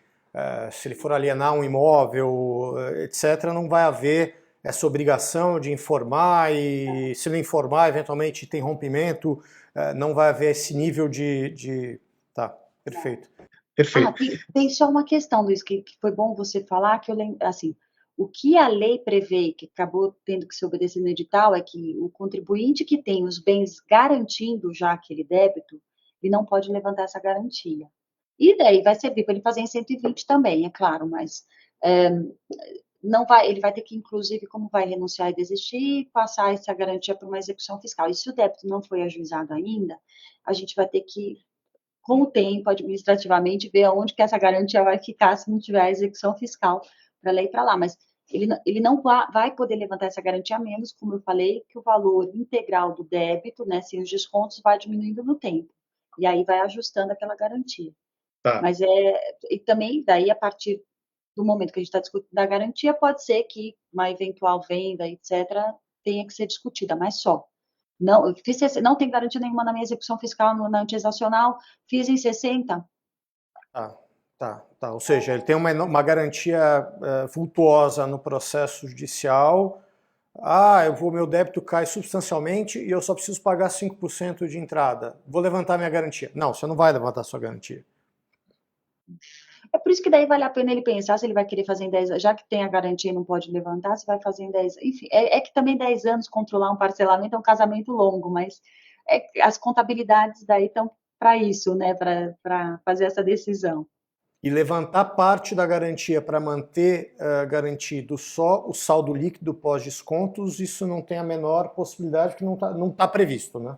se ele for alienar um imóvel, etc., não vai haver essa obrigação de informar, e se não informar, eventualmente tem rompimento, não vai haver esse nível de... Tá, perfeito. Perfeito. Tem só uma questão, Luiz, que foi bom você falar, que eu lembro, assim, o que a lei prevê, que acabou tendo que ser obedecido no edital, é que o contribuinte que tem os bens garantindo já aquele débito, ele não pode levantar essa garantia. E daí vai servir para ele fazer em 120 também, é claro, mas não vai, ele vai ter que, inclusive, como vai renunciar e desistir, passar essa garantia para uma execução fiscal. E se o débito não foi ajuizado ainda, a gente vai ter que, com o tempo, administrativamente, ver aonde que essa garantia vai ficar se não tiver a execução fiscal para lá e para lá. Mas ele não vai poder levantar essa garantia a menos, como eu falei, que o valor integral do débito, né, sem os descontos, vai diminuindo no tempo. E aí vai ajustando aquela garantia. Tá. Mas e também, daí, a partir do momento que a gente está discutindo da garantia, pode ser que uma eventual venda, etc., tenha que ser discutida, mas só. Não tem garantia nenhuma na minha execução fiscal, na antiexiacional, fiz em 60. Tá. Ou seja, ele tem uma garantia vultuosa no processo judicial. Meu débito cai substancialmente e eu só preciso pagar 5% de entrada. Vou levantar minha garantia. Não, você não vai levantar sua garantia. É por isso que daí vale a pena ele pensar se ele vai querer fazer em 10 anos, já que tem a garantia e não pode levantar, se vai fazer em 10 anos. Enfim, é que também 10 anos controlar um parcelamento é um casamento longo, mas as contabilidades daí estão para isso, né, para fazer essa decisão. E levantar parte da garantia para manter garantido só o saldo líquido pós-descontos, isso não tem a menor possibilidade, que não tá previsto, né?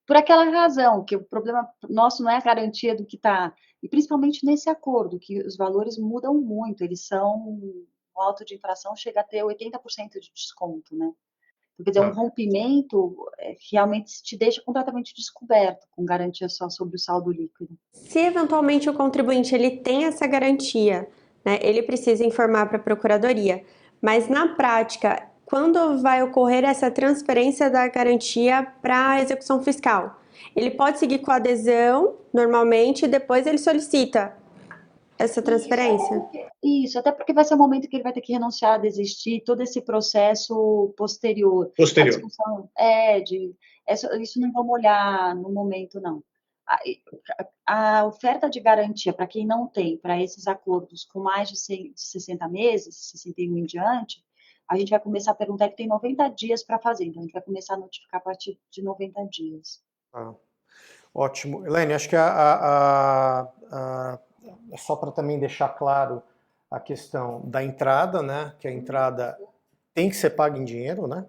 Por aquela razão, que o problema nosso não é a garantia do que está, e principalmente nesse acordo, que os valores mudam muito, o auto de infração chega a ter 80% de desconto, né? Quer dizer, um rompimento realmente te deixa completamente descoberto, com garantia só sobre o saldo líquido. Se eventualmente o contribuinte ele tem essa garantia, né, ele precisa informar para a Procuradoria, mas na prática, quando vai ocorrer essa transferência da garantia para a execução fiscal? Ele pode seguir com a adesão normalmente e depois ele solicita essa transferência? Isso, até porque vai ser o momento que ele vai ter que renunciar, desistir, todo esse processo posterior. A discussão isso não vamos olhar no momento, não. A oferta de garantia para quem não tem, para esses acordos com mais de 60 meses, 61 em diante, a gente vai começar a perguntar, ele tem 90 dias para fazer, então a gente vai começar a notificar a partir de 90 dias. Ótimo. Elaine, acho que só para também deixar claro a questão da entrada, né? Que a entrada tem que ser paga em dinheiro, né?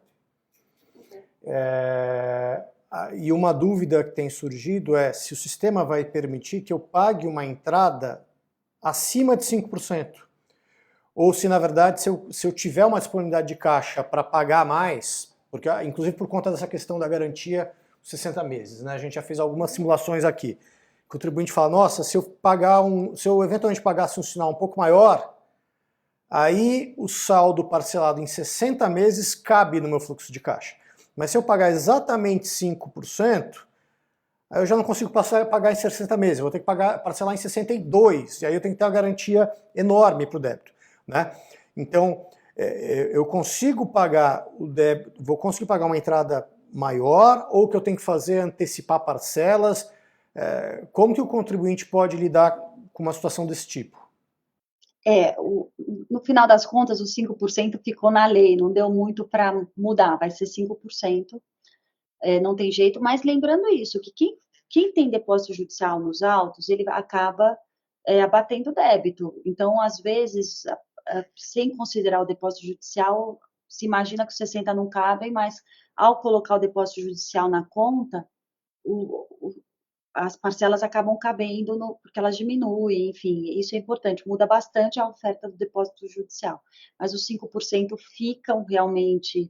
E uma dúvida que tem surgido é se o sistema vai permitir que eu pague uma entrada acima de 5%. Ou se, na verdade, se eu tiver uma disponibilidade de caixa para pagar mais, porque inclusive por conta dessa questão da garantia 60 meses, né? A gente já fez algumas simulações aqui. O contribuinte fala, nossa, se eu eventualmente pagasse um sinal um pouco maior, aí o saldo parcelado em 60 meses cabe no meu fluxo de caixa. Mas se eu pagar exatamente 5%, aí eu já não consigo pagar em 60 meses, eu vou ter que parcelar em 62, e aí eu tenho que ter uma garantia enorme para o débito, né? Então, eu consigo pagar o débito, vou conseguir pagar uma entrada maior, ou que eu tenho que fazer antecipar parcelas? Como que o contribuinte pode lidar com uma situação desse tipo? No final das contas, os 5% ficou na lei, não deu muito para mudar, vai ser 5%, não tem jeito, mas lembrando isso, que quem tem depósito judicial nos autos, ele acaba abatendo débito. Então, às vezes, sem considerar o depósito judicial, se imagina que os 60 não cabem, mas ao colocar o depósito judicial na conta, as parcelas acabam cabendo, porque elas diminuem, enfim, isso é importante, muda bastante a oferta do depósito judicial, mas os 5% ficam realmente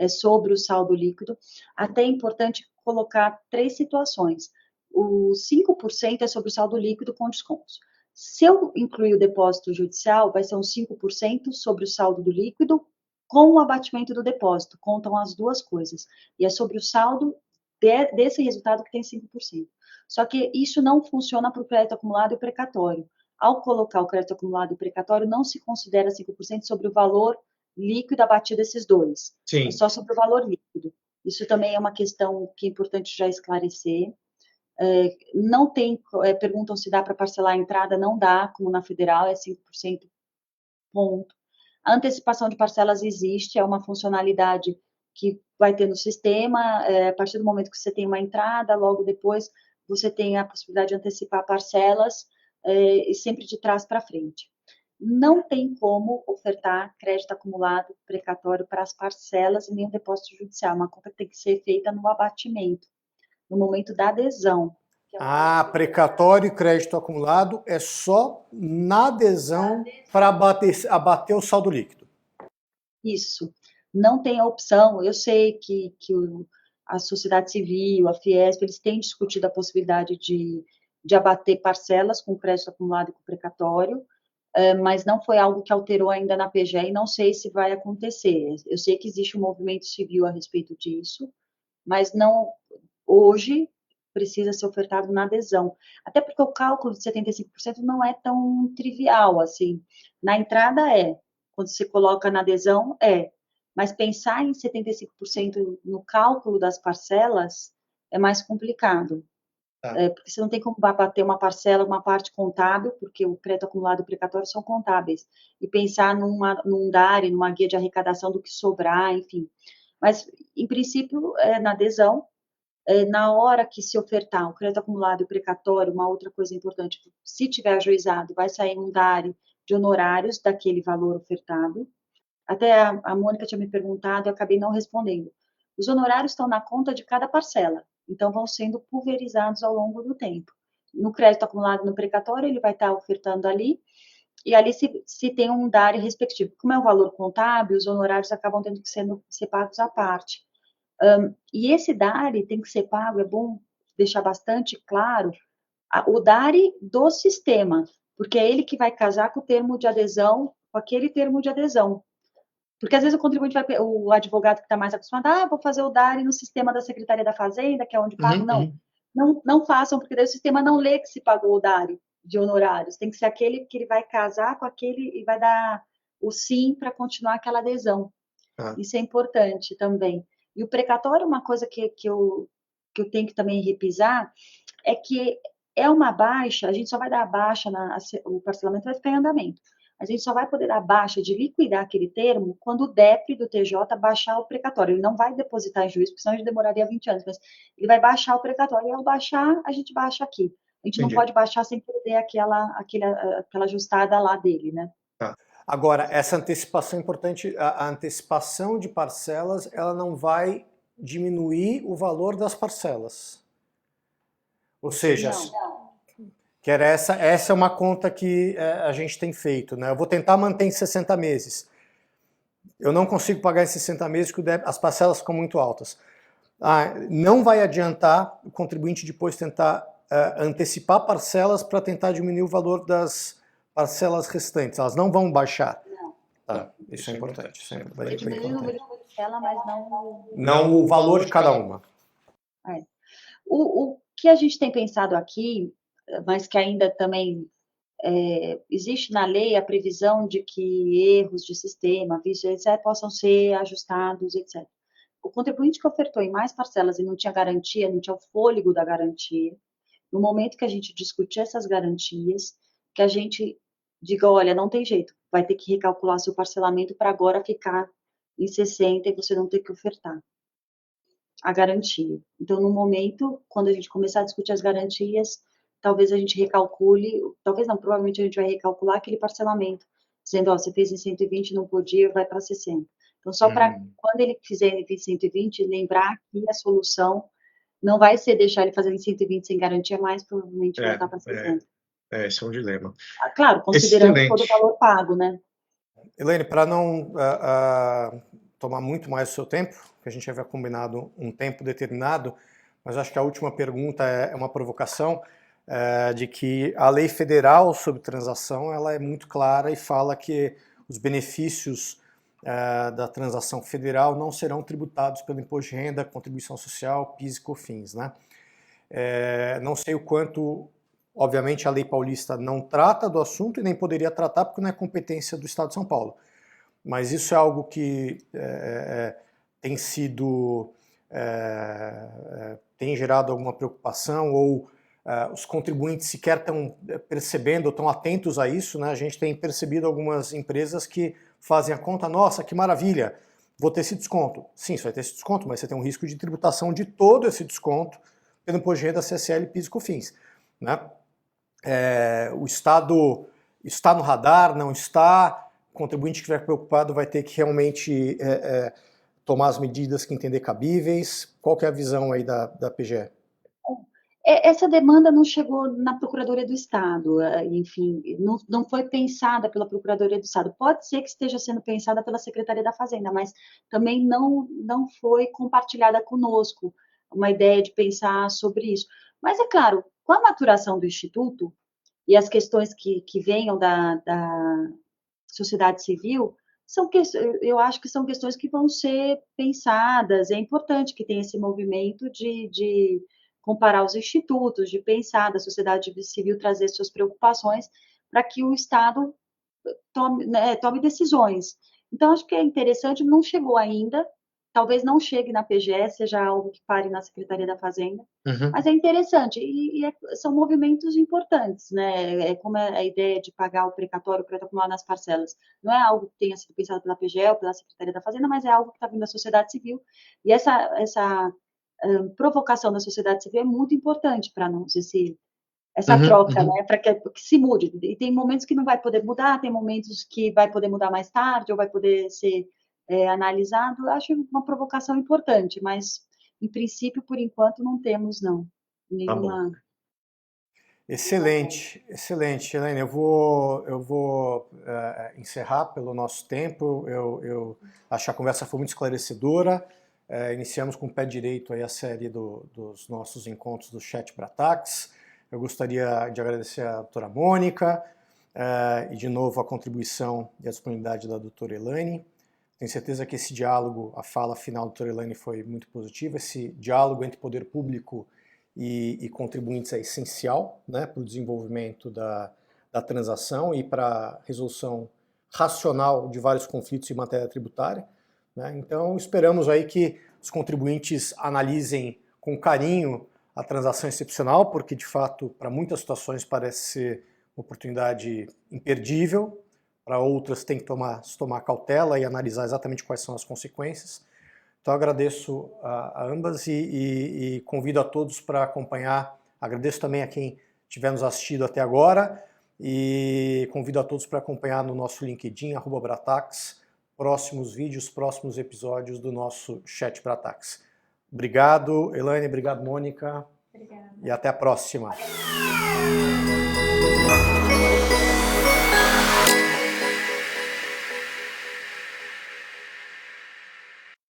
sobre o saldo líquido. Até é importante colocar 3 situações. O 5% é sobre o saldo líquido com descontos. Se eu incluir o depósito judicial, vai ser uns 5% sobre o saldo do líquido com o abatimento do depósito, contam as duas coisas, e é sobre o saldo desse resultado que tem 5%. Só que isso não funciona para o crédito acumulado e precatório. Ao colocar o crédito acumulado e precatório, não se considera 5% sobre o valor líquido abatido desses dois. Sim. É só sobre o valor líquido. Isso também é uma questão que é importante já esclarecer. Não tem, perguntam se dá para parcelar a entrada, não dá, como na federal, é 5%, ponto. A antecipação de parcelas existe, é uma funcionalidade que vai ter no sistema, a partir do momento que você tem uma entrada, logo depois você tem a possibilidade de antecipar parcelas, e sempre de trás para frente. Não tem como ofertar crédito acumulado precatório para as parcelas e nem o depósito judicial, uma conta que tem que ser feita no abatimento, no momento da adesão. Precatório e crédito acumulado é só na adesão para abater o saldo líquido. Isso. Não tem a opção. Eu sei que a sociedade civil, a Fiesp, eles têm discutido a possibilidade de abater parcelas com crédito acumulado e com precatório, mas não foi algo que alterou ainda na PGE e não sei se vai acontecer. Eu sei que existe um movimento civil a respeito disso, mas não hoje, precisa ser ofertado na adesão. Até porque o cálculo de 75% não é tão trivial, assim. Na entrada quando você coloca na adesão mas pensar em 75% no cálculo das parcelas é mais complicado. Tá. Porque você não tem como bater uma parcela, uma parte contábil, porque o crédito acumulado e o precatório são contábeis, e pensar num DARE, numa guia de arrecadação do que sobrar, enfim. Mas, em princípio, na adesão, na hora que se ofertar o crédito acumulado e o precatório, uma outra coisa importante, se tiver ajuizado, vai sair um DARE de honorários daquele valor ofertado. Até a Mônica tinha me perguntado, eu acabei não respondendo. Os honorários estão na conta de cada parcela, então vão sendo pulverizados ao longo do tempo. No crédito acumulado no precatório, ele vai estar ofertando ali, e ali se tem um DARE respectivo. Como é um valor contábil, os honorários acabam tendo que ser pagos à parte. E esse DARE tem que ser pago, é bom deixar bastante claro, o DARE do sistema, porque é ele que vai casar com o termo de adesão, com aquele termo de adesão. Porque às vezes o contribuinte o advogado que está mais acostumado, vou fazer o DARE no sistema da Secretaria da Fazenda, que é onde pago. Não façam, porque daí o sistema não lê que se pagou o DARE de honorários. Tem que ser aquele que ele vai casar com aquele e vai dar o sim para continuar aquela adesão. Isso é importante também. E o precatório, uma coisa que eu tenho que também repisar, é que é uma baixa, a gente só vai dar a baixa, o parcelamento vai ficar em andamento. A gente só vai poder dar baixa de liquidar aquele termo quando o DEP do TJ baixar o precatório. Ele não vai depositar em juízo, porque senão a gente demoraria 20 anos, mas ele vai baixar o precatório. E ao baixar, a gente baixa aqui. A gente não pode baixar sem perder aquela ajustada lá dele, né? Agora, essa antecipação é importante, a antecipação de parcelas, ela não vai diminuir o valor das parcelas. Ou seja, que essa é uma conta que a gente tem feito, né? Eu vou tentar manter em 60 meses. Eu não consigo pagar em 60 meses porque as parcelas ficam muito altas. Não vai adiantar o contribuinte depois tentar antecipar parcelas para tentar diminuir o valor das parcelas restantes. Elas não vão baixar. Não. Isso é importante. Isso é Vai diminuir o número de parcela, mas não o valor de cada uma. O que a gente tem pensado aqui, mas que ainda também existe na lei a previsão de que erros de sistema, vícios, etc., possam ser ajustados, etc. O contribuinte que ofertou em mais parcelas e não tinha garantia, não tinha o fôlego da garantia, no momento que a gente discutir essas garantias, que a gente diga, olha, não tem jeito, vai ter que recalcular seu parcelamento para agora ficar em 60 e você não ter que ofertar a garantia. Então, no momento, quando a gente começar a discutir as garantias, talvez a gente recalcule, talvez não, provavelmente a gente vai recalcular aquele parcelamento, dizendo, você fez em 120, não podia, vai para 60. Então, só para quando ele fizer em 120, lembrar que a solução não vai ser deixar ele fazer em 120 sem garantia, mas provavelmente voltar para 60. Esse é um dilema. Claro, considerando todo o valor pago, né? Elaine, para não tomar muito mais o seu tempo, que a gente havia combinado um tempo determinado, mas acho que a última pergunta é uma provocação, de que a lei federal sobre transação ela é muito clara e fala que os benefícios da transação federal não serão tributados pelo imposto de renda, contribuição social, PIS e COFINS, né? Não sei o quanto, obviamente, a lei paulista não trata do assunto e nem poderia tratar porque não é competência do Estado de São Paulo. Mas isso é algo que tem sido, tem gerado alguma preocupação ou os contribuintes sequer estão percebendo ou estão atentos a isso, né? A gente tem percebido algumas empresas que fazem a conta, nossa, que maravilha, vou ter esse desconto. Sim, você vai ter esse desconto, mas você tem um risco de tributação de todo esse desconto pelo imposto de renda, CSL, PIS e COFINS, né? O Estado está no radar, não está, o contribuinte que estiver preocupado vai ter que realmente tomar as medidas que entender cabíveis. Qual que é a visão aí da PGE? Essa demanda não chegou na Procuradoria do Estado, enfim, não foi pensada pela Procuradoria do Estado. Pode ser que esteja sendo pensada pela Secretaria da Fazenda, mas também não foi compartilhada conosco uma ideia de pensar sobre isso. Mas, é claro, com a maturação do Instituto e as questões que venham da sociedade civil, eu acho que são questões que vão ser pensadas. É importante que tenha esse movimento de comparar os institutos, de pensar, da sociedade civil trazer suas preocupações, para que o Estado tome decisões. Então, acho que é interessante, não chegou ainda, talvez não chegue na PGE, seja algo que pare na Secretaria da Fazenda, mas é interessante, são movimentos importantes, né? Como a ideia de pagar o precatório, o crédito acumulado nas parcelas, não é algo que tenha sido pensado pela PGE ou pela Secretaria da Fazenda, mas é algo que está vindo da sociedade civil, e essa provocação da sociedade civil é muito importante para nós, essa troca, né, para que se mude. E tem momentos que não vai poder mudar, tem momentos que vai poder mudar mais tarde, ou vai poder ser analisado. Eu acho uma provocação importante, mas, em princípio, por enquanto, não temos, não, nenhuma... Excelente, excelente, Elaine. Eu vou encerrar pelo nosso tempo. Eu acho que a conversa foi muito esclarecedora. Iniciamos com o pé direito aí a série dos nossos encontros do Chat Bratax. Eu gostaria de agradecer a doutora Mônica e, de novo, a contribuição e a disponibilidade da doutora Elaine. Tenho certeza que esse diálogo, a fala final da doutora Elaine foi muito positiva. Esse diálogo entre poder público e contribuintes é essencial, né, para o desenvolvimento da transação e para a resolução racional de vários conflitos em matéria tributária, né? Então, esperamos aí que os contribuintes analisem com carinho a transação excepcional, porque, de fato, para muitas situações parece ser uma oportunidade imperdível, para outras tem que tomar cautela e analisar exatamente quais são as consequências. Então, agradeço a ambas e convido a todos para acompanhar. Agradeço também a quem estiver nos assistido até agora e convido a todos para acompanhar no nosso LinkedIn, @Bratax, próximos vídeos, próximos episódios do nosso Chat Bratax. Obrigado, Elaine, obrigado, Mônica. Obrigada. E até a próxima.